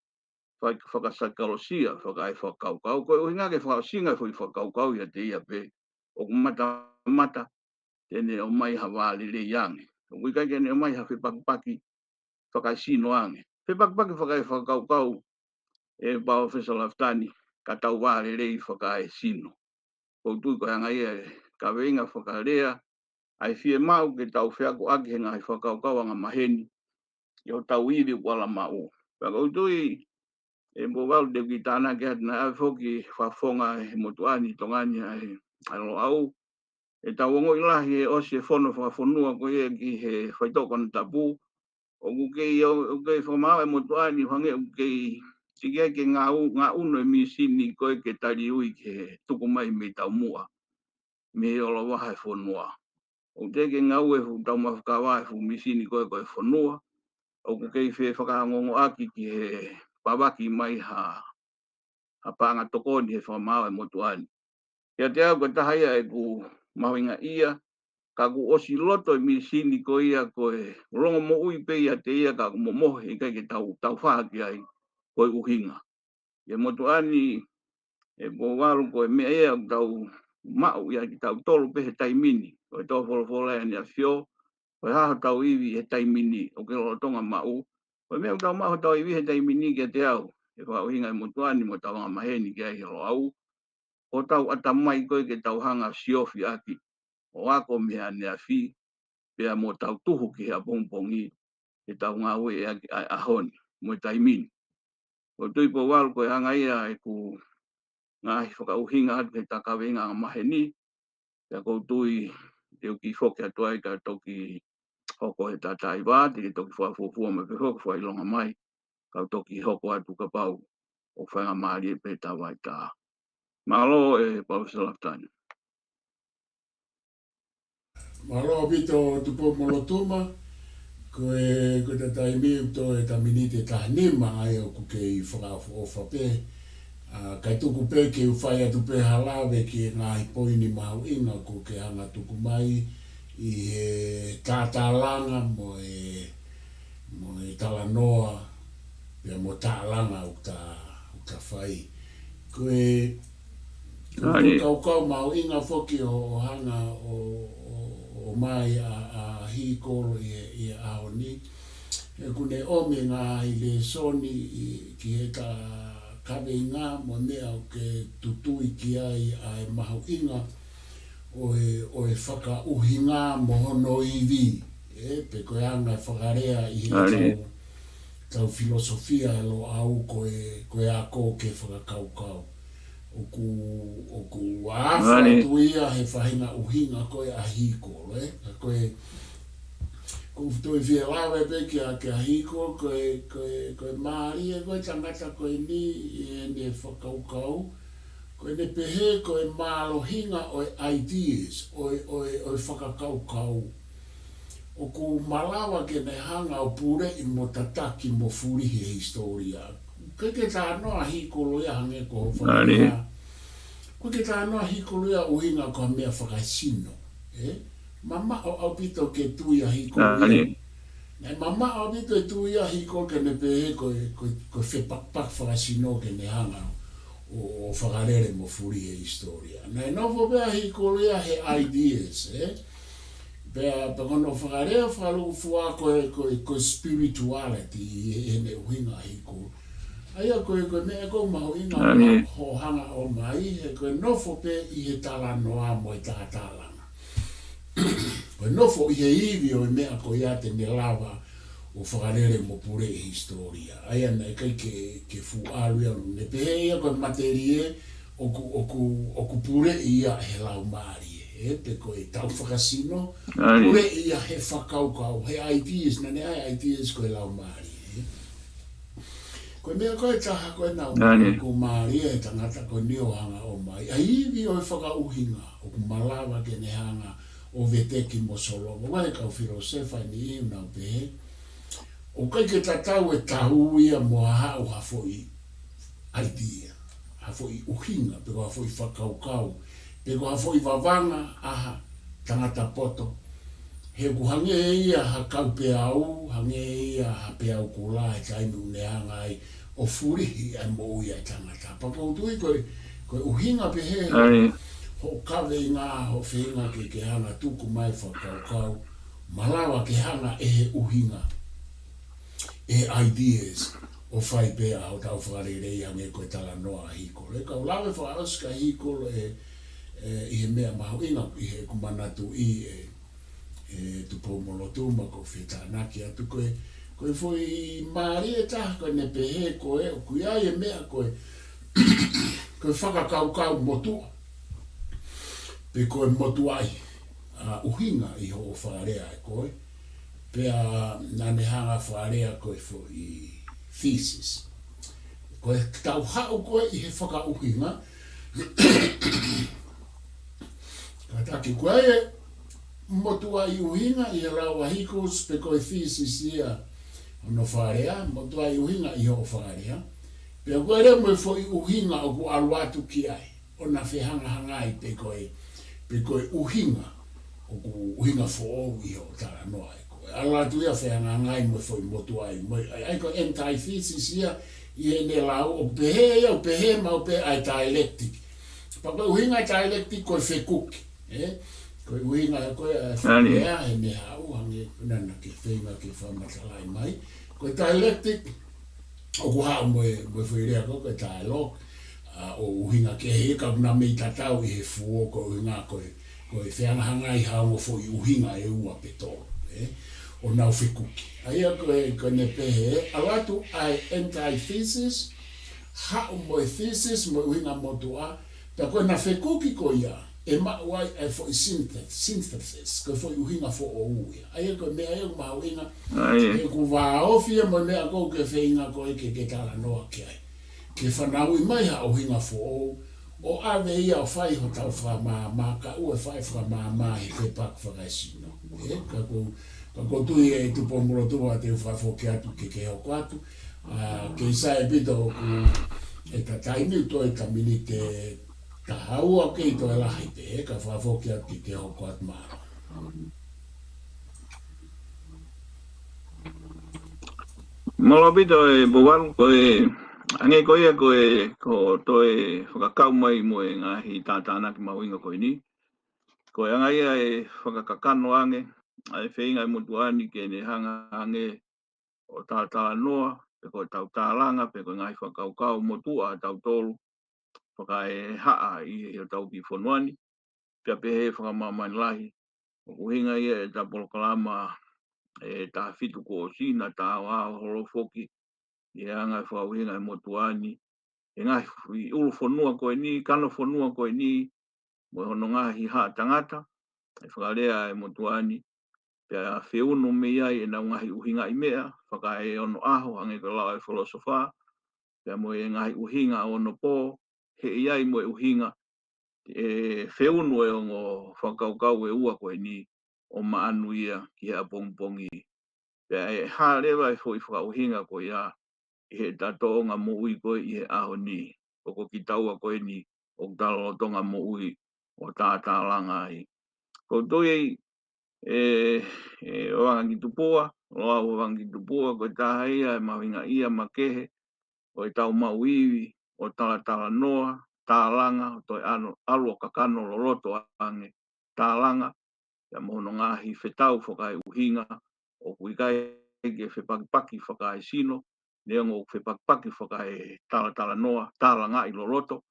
Whakasakalosia whakahe whakaukau. Koe uhinga ke whakasinga fui whakaukau ia te ia pe. O mata tene o mai hawali le yange. O wikai kene o mai hawhi pakipaki whakasino ange. Whi pakipaki whakahe whakaukau e Professor Laftani ka tau wale le whakahe sino. Ko tui ko hanga ia kaveinga whakarea ai fie mau ke tau whiako ake he ngai whakaukau anga maheni. I o tau iwi wala mau. Pako tui e mo walu de ki tāna ke hatna a whoki whafonga he Motua'i tongani ai ono'aho. E tau ongo ilahi e osi e whono whakafonua ko e ki he whaitoko na tapu. O kukei whamau e Motua'i hange kukei tikia ke ngā uno e misini koe ke tari ui ke tuku mai me tau mua. Me ola waha e whonua. O te ke ngā ue hu tau mawhakawa e hu misini koe koe whonua. O kukei whe whakahangongo aki ki he pawaki mai ha panga tokoni he whamau e Motua'i. Kia te au ka tahaya e ku Uhinga'i ka ku osi loto e misini ko ia koe rongo mo ui pe ia te ia ka ku momohe i kai ke tau whahaki ai koe uhinga. Ia Motua'i e po walu koe mea ia tau mau ia ki tau tolu pe he taimini. Koe tau wholofola e ni a fio. Koe haho tau iwi he taimini o ke Tonga mau. Koe mea tau mau tau iwi he taimini kia te au. E Uhinga'i Motua'i mo tau maheni kia he au. O tau atamai koe ke tau hanga siofi aki. O ako mea ne a fi. Pea mo tau tuhu ki a pongpongi. Ke tau ngā ue e ahoni. Mo taimini. O tui po walu koe hanga ia e ku ngahi whakauhinga atu he kaveinga maheni. Pea kou tui teo ki whoki atu ai ka toki hoko he tātai wā, tiri toki whafuafua me pe hoko whailonga mai, kau toki hoko atu ka pau o whainga maari e pētā wai tā. Malo e pau salaftaina. Malo bito Tupoumolotuma, koe tatai miu to e taminite tahanima ai o kuke I whakaafu o whape. Kai tuku pe ke uwhai atu pe halawe ki ngāhi poini Ma'ananga ko ke hanga tuku mai I he Tatalanga mo e Talanoa pia mo Tatalanga o ta whai. Koe kau Ma'ananga whoki o hanga o mai a hikolo I aoni. E kune ome ngāhi le soni ki he kaveinga mo mea o ke tutui ki ai a Ma'ananga o e Uhinga mo ono'iwi pe koe anga whakarea I he tau filosofia e lo au koe a ko ke whakakaukau o ku awha tuia he whahinga Uhinga koe a hiko koe toi fia lawe pe ki a hiko koe maari e koe tangata koe ni e ne whakaukau koe ne pehe koe MALO hinga o ideas o whakakaukau o ku malawa ke ne hanga o pure I mo tataki mo furihi he historia koe ke tā noa hiko loia hange ko whakahinga koe ke tā noa hiko loia Uhinga ko mea whakaisino mama o pito ke tuia hiko loia mama o pito e tuia hiko ke ne pehe koe whepakpak whakaisino ke ne hanga o whakarere mo furihi he historia nei nofo bea hiko loia he ideas Bea kono whakarea whakaluku fua koe spirituality ne Uhinga hiko. Aia koe mea kou Ma'ananga ho hanga o mai, he koe nofo pe I he talanoa mo Tatalanga. Koe nofo I he iwi o mea koe ia te ne lava o whakarere mo pure historia. Aia nei kai ke fuaruia ne pehe ia koe materie o ku pure ia he lau maari. Pe koe tau whakasino, pure ia he whakaukau, he ideas, nane ai ideas koe lau maari. Koe mea koe taha koe nau ko maari e tangata koe nio hanga o mai. A iwi o whakauhinga, o ku malawa ke ne hanga o veteki mo solongo. Wai kau filosefa ni iu nau pehe. O kai ke tatau e tahuia mo hau hafoi idea, hafoi Uhinga, peko hafoi whakaukau. Peko hafoi wawanga aha tangata poto. He ku hange ia ha kaupe au, hange ia ha pe au kula e taimi uneanga ai o furihi ai mo ia tangata. Pako tui koe Uhinga pehe ho kaveinga ho whinga ke hanga tuku mai whakaukau. Malawa ke hanga he Uhinga. E ideas o whai pea ho tau whakarerei hange koe talanoa hiko. E kau lawe whaaoska hiko I he mea Ma'ananga I he kumanatu I Tupoumolotuma ko whetanaki atu koe foi maari e taha koe ne pehe koe o kuia I mea koe whakakaukau motua pe koe Motua'i Uhinga I ho o wharea e koe pea nane hanga wharea koe foi thesis koe tau hau koe I he whakauhinga Kataki koe Motua'i Uhinga I he rawa hikos pe koe thesis ia ono wharea, Motua'i Uhinga I ho wharea. Pea koe re moe foi Uhinga o ku aluatu ki ai. Ona whehanga hangai pe koe Uhinga o ku Uhinga fo'ou I ho talanoa e koe. Aluatu ia whehanga hangai moe foi Motua'i. Ai koe anti-thesis ia I he ne lau o pehe ia o pehe ma o pe ai dialectic. Pa koe Uhinga dialectic koe whekuki. Koe Uhinga koe whakea he me hau hange nana ke whenga ke whamatalai mai. Koe dialectic o ku hau moe wherea koe dialogue o Uhinga ke he ka una mei tatau I he fuo koe Uhinga koe wheanga hangai hau o foi Uhinga e ua petoro. O nau whekuki. Aia koe ne pehe alatu ai anti-thesis hau moe thesis moe Uhinga motua. Ta koe na whekuki koe ia. e wai e fo i synthesis ko fo uhinga fo o uia ai ko me ai ma uhinga e ku va ofia mo me ko ke feinga ko ke tala no ke whanau i mai ha uhinga fo o ave ia o whai ho tau wha ka ua whai wha he te pak whakaisino ka ko tui e Tupoumolotuma te whafo ke atu ke ho kwatu ke isa e pito ku e ta taimi to e ta mini te ka haua ke to e lahi te ka whafo ke atu ke ho kwatu maro. Malo pito e bowal ko e ange ko ia ko to e whakakau mai mo e ngahi tātāna ki mawinga ko ni. Ko e anga ia e whakakakano ange ai whainga e Motua'i ke ne hanga ange o tātala noa pe ko tau tālanga pe ko ngahi whakaukau motua tau tolu whaka e haa i o tau ki whanuani pia pe he whakamamani lahi o Uhinga'i e ta polokalama e ta fitu ko o sina ta ao holofoki i anga Uhinga'i e Motua'i e ngahi i ulu whanua koe ni kano whanua koe ni mo hono ngahi haa tangata e whakalea e Motua'i pia whiunu me iai e nau ngahi Uhinga'i mea whaka e ono'aho ange ko lau e filosofa pia mo e ngahi Uhinga onopo he iai mo e Uhinga e whiunu e ongo whakaukau e ua koe ni o maanu ia ki hea pongpongi pia e haa lewa e fo i whakauhinga koe ia i he tatoonga mo ui koe i he aho ni o ko ki taua koe ni o talo tonga mo ui o Tatalanga ai ko toi o anga ki tupua loa o anga ki tupua koe taha ia e mawinga ia makehe o e tau mauiwi o tala noa tālanga o toi alo kakano loloto ange tālanga ia mohono ngahi whetau whakai Uhinga o kuikai ke whepakipaki whakai sino neongo whepakipaki whakai tala noa tālanga i loloto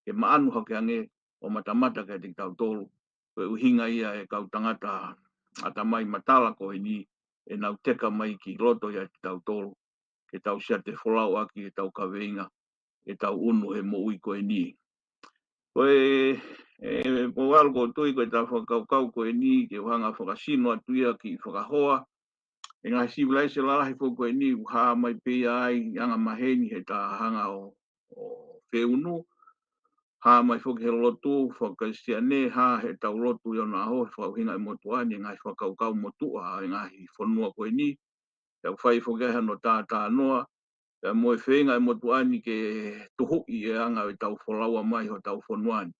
e maanu hake ange o matamata ke te tau tolu koe Uhinga'i ia e kau tangata ata mai matala ko ni e nau teka mai ki loto ia te tau tolu ke tau sia te wholau aki e tau kaveinga e tau unu he mo ui koe ni. Koe po walo ko tui koe tau whakaukau koe ni ke uhanga whakasino atu ia ki whakahoa e ngā sivilai se lalahi fo koe ni uha mai pia ai anga maheni he ta hanga o whiunu ha mai foki he lotu whakasiane ha he tau lotu i ono'aho Uhinga'i e Motua'i ngai whakaukau motua e ngahi whanua koe ni e whai foki no tā noa e moe whenga e Motua'i ke tuhu i e anga e tau whalaua mai ho tau whanuani.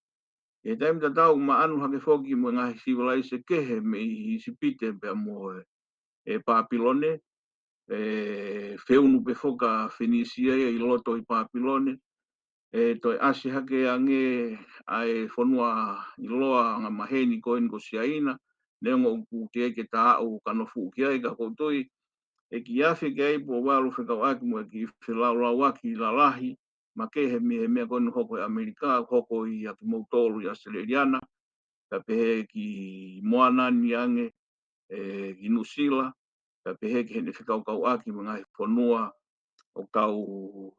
E taim ta tau maanu hake foki mo ngahi sivilai se kehe me i sipite pe moe e Papilone e whiunu pe foka Fenisia i loto i Papilone e toi asi hake ange ai whanua i loa nga maheni koen ko siaina neongo uku ke ta au kanofu ki ai ka koutoi e ki afi ke ai po walu whekau aki mo e ki whilau waki la lahi ma ke he mea koen hoko i Amerika hoko i aki moutolu i Australiana ka pehe ki moana ni ange ki Nusila ka pehe ki hene whekau aki mo ngai whanua o tau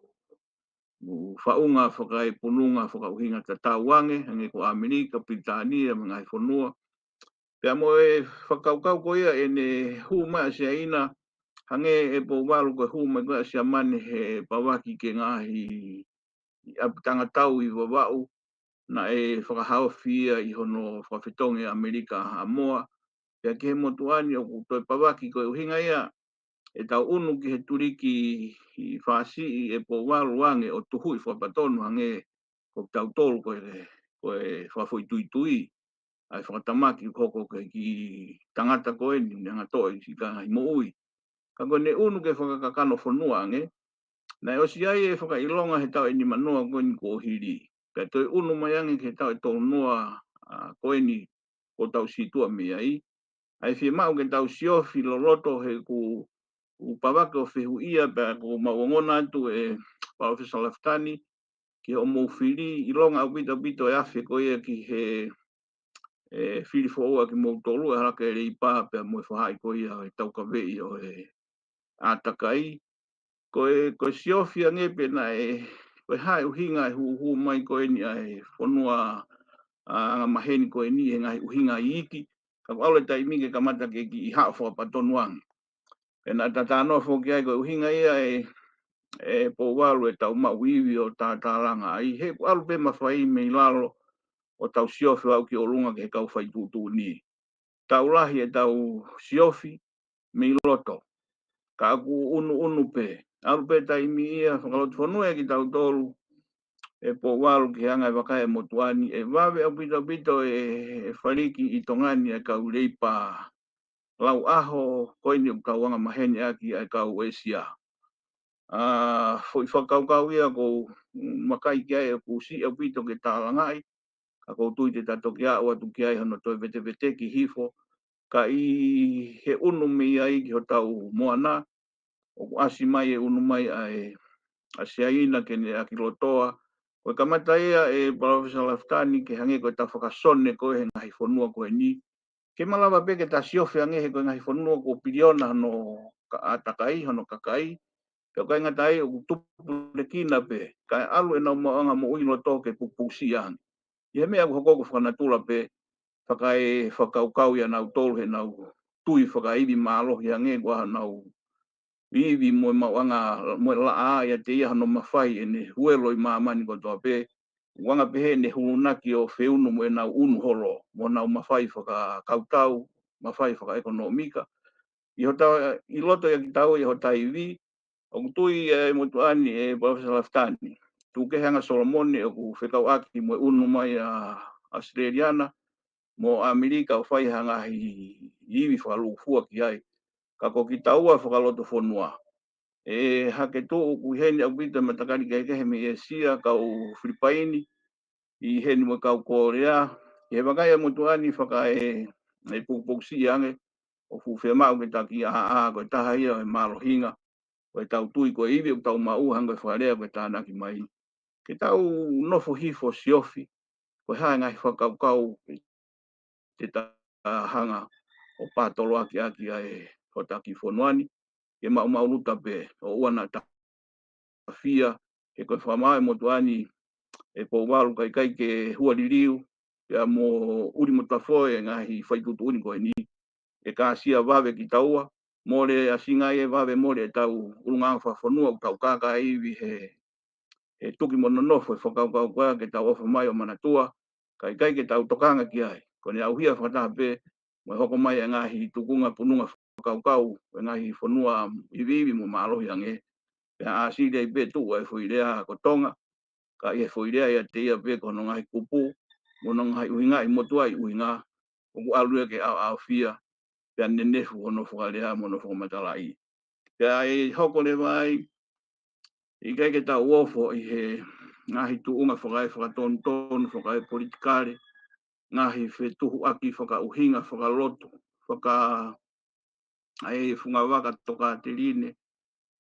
whaunga whakai pununga whakauhinga ta tauange hange ko Amerika, Britania, mga whanua. Pea mo e whakaukau ko ia e ne huma sia ina hange e po walu ko huma ko sia mane he pawaki ke ngahi i apitanga tau i wawau na e whakahawhia i hono whawhitonge Amerika Hamoa. Pea ke he Motua'i o toi pawaki ko Uhinga ia e tau unu ki he turiki i whasi e po walu wange o tuhui whapatonu hange ko tau tolu koe whawhui tui ai whakatamaki koko ki tangata koe ni nga toi si ka ngai mo ui. Ka koe ne unu ke whakakakano whanua ange na e osi ai e whakailonga he tau e ni manoa koe ni ko hiri. Pea toi unu mai ange ke tau e tolu noa koe ni ko tau situa mi ai. Ai whia mau ke tau siofi loloto he ku upawake o whihu ia pe ko mawangona atu e Professor Laftani ki o moufiri i longa au pito e awhi ko ia ki he whiri fo oa ki moutolu e haraka e rei pā pe mo e whahai ko ia e tau kawei o e atakai ko e siofi ange pe na e koe hae Uhinga e hu mai ko e ni ai whanua anga maheni ko ni ngahi Uhinga'i iki ka ole tai minge kamata ke ki ha fo patonuang ena tatano fo ki ai ko Uhinga'i po walu tau mauiwi o Tatalanga ai he alu pe mawhai me lalo o tau siofi au ki o lunga ke kau whai tutu ni tau lahi tau siofi me loto ka aku unu pe alu pe tai mi ia whakalotu whanua ki tau tolu po walu ki hanga wakai Motua'i wawe au pito whariki i tongani kau Lepa lau aho koini o kau anga maheni aki kau Asia foi whakau ia ko makai ki ai ku si au pito ke talangai ka ko tui te tato ki au atu ki ai hono toi vete ki hifo ka i he unu me ai ki ho tau moana o ku asi mai unu mai asiaina ke ne aki lotoa ko kamata ia Professor Laftani ke hange ko ta whakasone ko he ngahi whanua ko ni ke malawa pe ke ta siofi ange he ko ngahi whanua ko piriona no ka atakai hono kakai ke kai ngatai o tupu le kina pe kai alu na mo anga mo ino to ke pupusi ang ye me ako ko whanatula pe whakaukau ia nau tolu he nau tui whakaiwi MALO ia nge kua nau iwi mo mauanga mo la ia te ia no mawhai ene huelo i mamani ko toa pe wanga pe he ne hulunaki o feunu mo nau unu holo mo nau mawhai whakautau mawhai whakaekonomika i hota i loto ia ki tau i hota iwi o tui Motua'i Professor Laftani tu ke hanga Solomone o ku whekau aki mo unu mai Australiana mo Amerika o whai hanga iwi whakalufua ki ai ka ko ki taua whakaloto whanua hake tō ku heni au pita matakari kai kehe me Asia kau Filipaini i heni mo kau Korea he wakai Motua'i whakae pupuksi ange o fuwhemau ke taki ko taha ia MALO hinga ko tau tui ko iwi o tau mau hanga wharea ko tānaki mai ke tau nofo hifo siofi ko hae ngai whakaukau te hanga o pātolo aki o taki whanuani ke mau luta pe o uana ta fia ke koe whamai Motua'i po walu kai ke hua liriu ya mo uri motafoe ngahi whaitutu uni koe ni e kāsia wawe ki taua more asinga wawe more tau urunga whawhanua o tau kaka iwi he tuki mononofo whakaukau koe ke tau ofa mai o manatua kai ke tau tokanga ki ai kone au hia whataha pe mo hoko mai ngahi tukunga pununga whakaukau ngahi whanua iwi mo MALO yange ya asile i pe tu ai fuirea ko Tonga ka i fuirea ia te ia pe kono ngai kupu mono ngai Uhinga'i Motua'i Uhinga o alu ke au fia ya nenefu ono whakarea mono whakamatala'i ya hoko le vai i kai ke tau ofo i he ngahi tuunga whakaton whakae politikare ngahi whetuhu aki whakauhinga whakaloto whungawaka toka te rine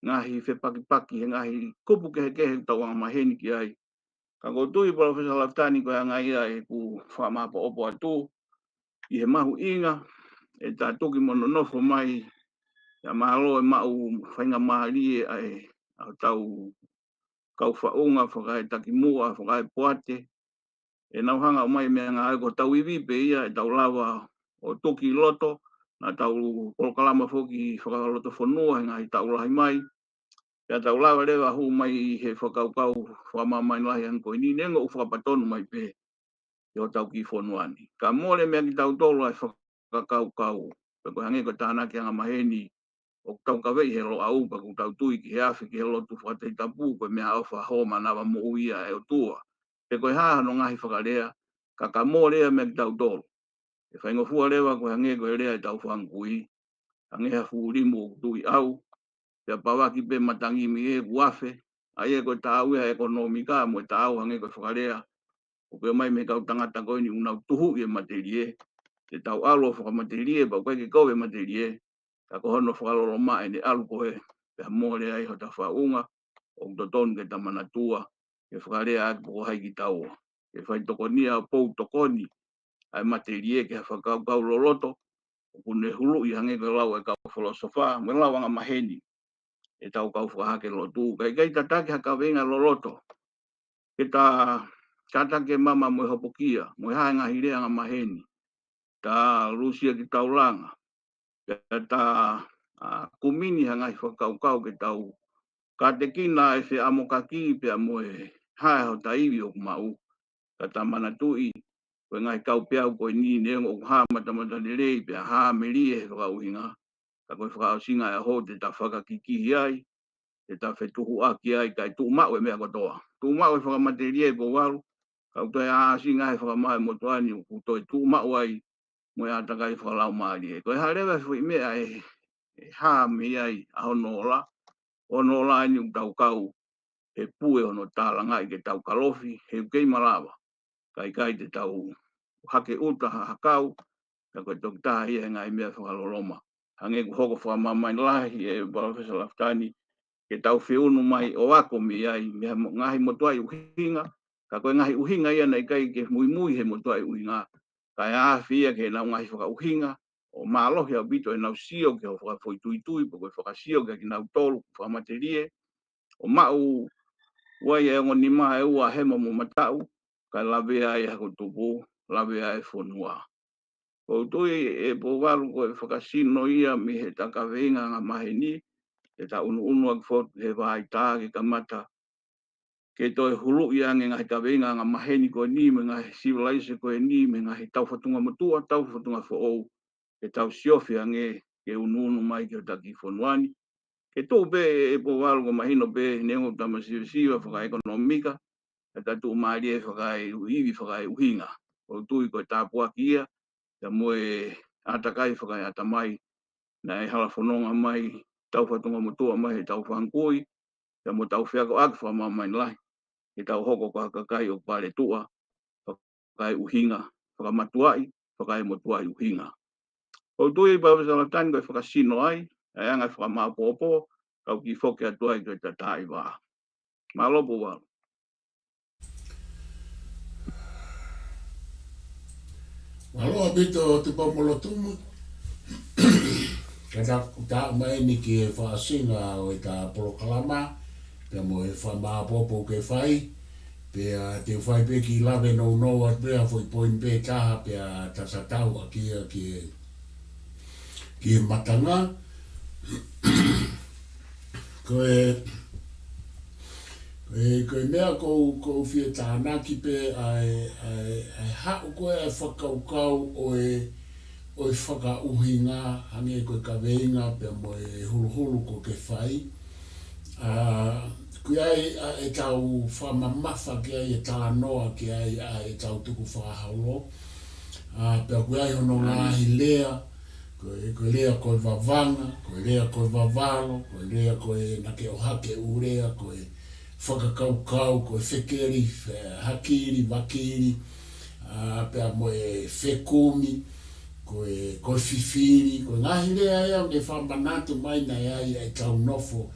ngahi whepakipaki ngahi kupu kehe tau ang maheni ki ai ka ko tui Professor Laftani ko ngai ai ku whamapa opo atu i he mahu inga ta tuki mononofo mai ya MALO mau whainga mahali ai au tau kau whaunga whakae takimua whakae poate nau hanga o mai mea ngā ko tau iwi pe ia tau lawa o tuki loto na tau polokalama foki whakaloto whanua ngā tau lahi mai ya tau lawa lewa hu mai he whakaukau whamamai lahi ang koe ni nengo u whakapatonu mai pe o tau ki whanuani ka mole mea ki tau tolu ai whakaukau pe koe hange ko tāna ki anga maheni o tau kawei he lo au pa ku tau tui ki he afi ki he lotu whakatei tapu koe mea au whahoma nawa mo uia o tua pe koe haha no ngahi whakarea ka mole mea ki tau tolu e whaingofua lewa koe hange koe rea tau whangkui hange ha fuurimu o tui au pia pawaki pe matangi mi e kuafe ai ko tau ia ekonomika mo tau hange ko whakarea o pe mai me kau tangata koe ni unau tuhu i materie te tau alo whakamaterie pa koe ke koe materie ka ko hono whakalolo mai ni alu koe pia mole ai ho ta whaunga o toton ke tamana tua ke whakarea aki ko hai ki tau ke whai tokonia o pou tokoni ai materie ke whakau loloto o kune hulu i hange ko lau e kau filosofa me lau anga maheni tau kau whakahake lotu. Kai tatake ha kaveinga loloto. Ke ta Tata ke mama mo hopokia, mo hanga hirea maheni. Ta Rusia ki taulanga. Ta kumini hanga i whakaukau ke tau. Ka te kina e se amokaki pe mo e hae ho taiwi o mau. Ka ta manatui. Ko ngai kau peau ko ni ne o ha matamata le rei pe ha meri e Uhinga. Ka ko whakausinga e ho te ta whakakiki ai. Te ta whetuhu aki ai kai tu mau e mea kotoa. Tu mau e whakamateria e po waru. Kau toi a singa e whakamae motuani u toi tu mau ai. Mo e atakai whakalau maari e. Ko e harewa fui mea e ha me ai a honola. Honola ni u tau kau. He pue ono tālanga i ke tau kalofi. He ukei malawa. Kai te tau hake uta hakau. Ka koe toki taha ia ngai mea whakaloloma. Hange ku hoko whakamamai lahi e Professor Laftani. Ke tau whiunu mai o ako me ai. Mea ngahi Motua'i Uhinga. Ka koe ngahi Uhinga ia nei kai ke mui he Motua'i Uhinga. Kai awhia ke nau ngahi Uhinga. O MALO hea bito e nau sio ke ho whakafoi tui. Po koe whakasio ke nau tolu whakamaterie. O mau wai e ngoni maa e ua hema mo matau. Kai lawe ai hako tupu. Lawe ai whonua. Ko tui e po waru koe whakasino ia mi he ta kaveinga ngā maheni. Ke ta unu ak fot he vai tā ke kamata. Ke toi hulu ia nge ngahi kaveinga ngā maheni koe ni me ngahi civilization koe ni me ngahi tau whatunga matua, tau whatunga whaou. Ke tau siofi ange ke unu mai ke taki whonuani. Ke tō pe e po waru ko mahino pe nengo tama siwa whaka ekonomika. Ke tatu maari e whakai Uhinga. O tui koe tāpua kia. Ka moe atakai whakai atamai. Na e hala whanonga mai. Tau whatunga matua mai he tau whankoi. Ka mo tau whiako ake whamamai lahi. Ke tau hoko ka kakai o pare tua. Whakai Uhinga. Whakamatuai. Whakai Motua'i Uhinga. O tui Professor Laftani koe whakasino ai. E anga whakamāpopo. Kau ki whoke atuai koe ta tai wā. Malopo wā. Malo bito Tupoumolotuma. Kata ta mai ni ke whaasinga o ta polokalama. Pe mo e whamāpopo ke whai. Pe te whai pe ki lawe no at bea foi poin pe taha pe tasatau a kia ki matanga. Koe mea ko fia tānaki pe ai hau koe e whakaukau o e whakauhinga hange koe kaveinga pe mo e hulu ko ke whai. Kui ai e tau whamamafa ki ai e tānoa ki ai e tau tuku whakahaulo. Pe kui ai hono ngahi lea, koe lea koe vavanga, koe lea koe vavalo, koe lea koe nake o hake urea, koe whakakaukau, koe whekeri, hakiri, wakiri, pe mo e whekumi, koe whiwhiri, koe ngahi lea ea ne whamanatu mai nei ai e tau nofo,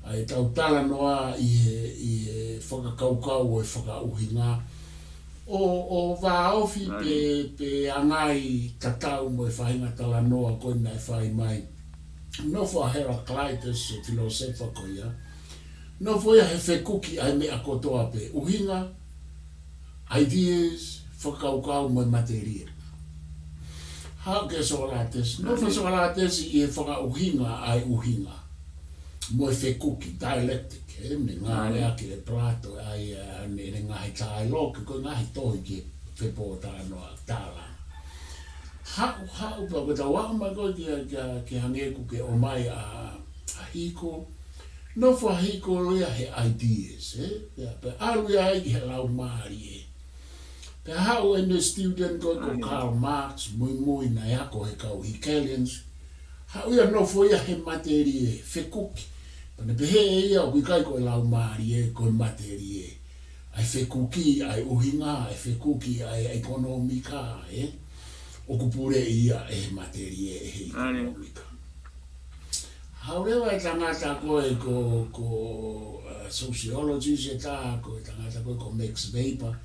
ai tau tala noa i he whakakaukau o e whakauhinga. O whaofi pe angai tatau mo e whahinga tala noa koe nei whai mai. Nofo a Heraclitus e filosofa ko ia. Nofo ia he whekuki ai mea kotoa pe Uhinga, ideas, whakaukau mo e materia. Hau ke Socrates, nofo Socrates i e whakauhinga ai Uhinga. Mo e whekuki, dialectic, me ngā rea ki e Plato ai ne ngahi tāi loke, ko ngahi tohi ki whepo tānoa tālanga. Hau pa ko ta wama ko ki hangeku ke o mai a hiko. No for hiko loia he ideas, pe alu ia ai he lau maari e. Pe hau e ne student ko Karl Marx, mui na yako he kau Hegelians. Hau ia no for ia he materie, whekuki. Pane pe he ia o kai ko lau maari e ko materie. Ai whekuki, ai Uhinga, ai whekuki, ai ekonomika, o kupure ia e materie e ekonomika. Haurewa e tangata koe ko sociology se tā, ko e tangata koe ko Max Weber,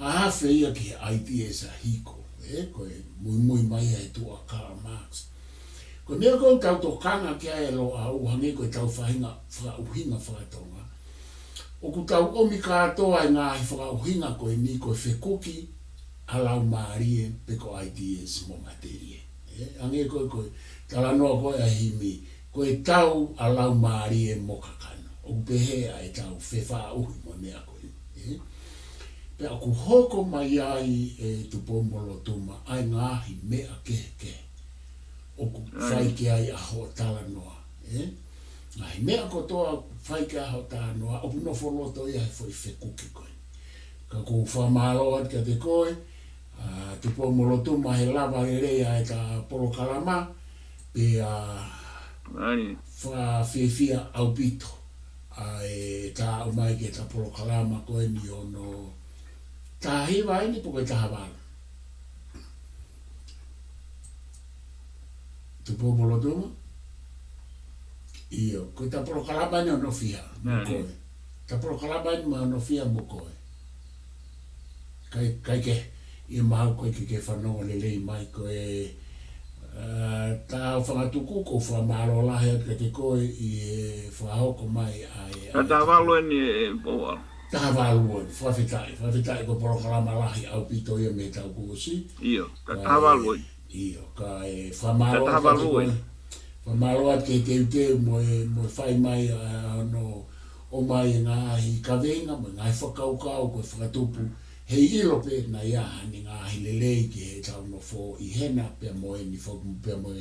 a hawhi ia ki ideas a hiko, koe mui mai e tua Karl Marx. Ko mea koe tau tokanga kia e lo a uhange koe tau whahinga, whakauhinga whakatonga. O ku tau omi katoa i ngā hi whakauhinga koe ni koe whekuki alau maarie pe ko ideas mo materie. Ange koe tala noa koe a himi koe tau alau maarie mo kakano. O pehea e tau whewha uhi mo mea koe. Pe aku hoko mai ai e Tupoumolotuma ai ngāhi mea kehe. O ku whaike ai aho tala noa. Ai mea ko toa whaike aho tala noa. O puno wholoto ia he whai whekuki koe. Ka ku whamalo at ka te koe. Tupoumolotuma he lava rea e ta porokalama. Pe whawhia au pito. E ta umai ke ta porokalama koe ni ono. Ta hiwa ini po koe taha wala. Tupoumolotuma. Iyo, koe ta porokalama ni ono fia mo koe. Ta porokalama ni ono fia mo koe. Kai ke, ia mahu koe ke whanonga lelei mai koe. Ta whangatuku ko whamaro lahe ka te koe i whahoko mai ai. Ta walo ni e poa. Ta walo ni, whawhitai ko porokalama lahi au pito ia me tau kuosi. Iyo, ta walo. Iyo, ka e whamaro ka te koe. Whamaro at ke teu mo whai mai no o mai ngāhi kaveinga, mo ngāhi whakaukau ko whakatupu. Hei ilo pe na ia ni ngāhi lelei ki he tau no fo i hena pe moe ni whakumu pe moe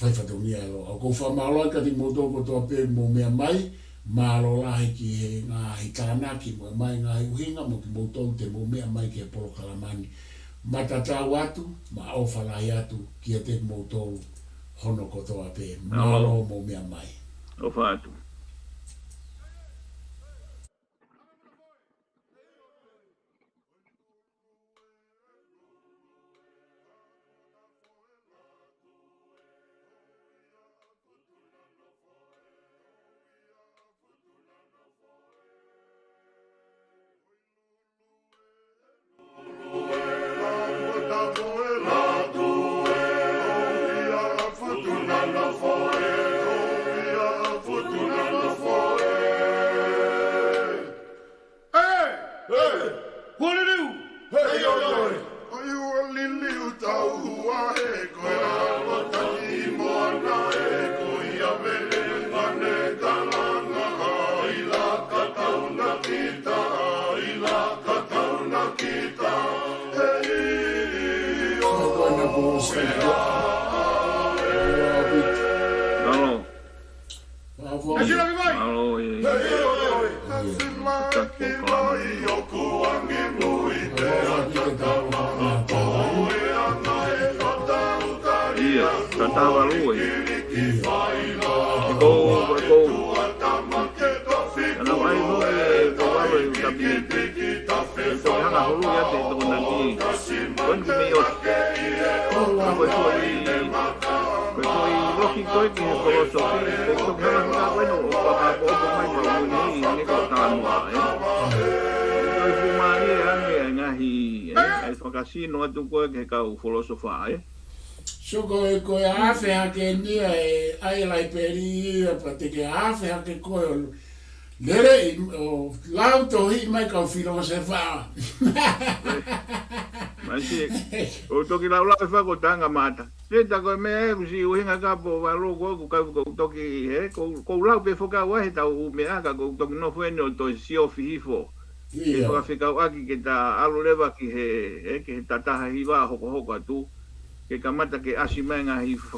whaiwhatungia alo. Au ko whamalo ka ti motoko toa pe mo mea mai, malo lahi ki he ngāhi tānaki mo mai ngāhi uhinga mo ki motoko te mo mea mai ki he porokalamani. Matatau atu, ma awhalahi atu ki he te motoko hono ko toa pe malo mo mea mai. O whātu. Sino atu koe ke kau filosofa So koe awhi hake nia e ai lai peri pa te ke awhi hake koe lere o lau tohi mai kau filosofa. Masi o toki lau lau whako tanga mata. Teta koe mea si uhinga kapo walo koe kau toki he kou lau pe whoka wahe tau mea ka kou toki no whene o toi siofi hifo. E whakawhikau aki ke ta alu lewa ki he tataha hiwa hoko atu ke kamata ke asi mai ngahi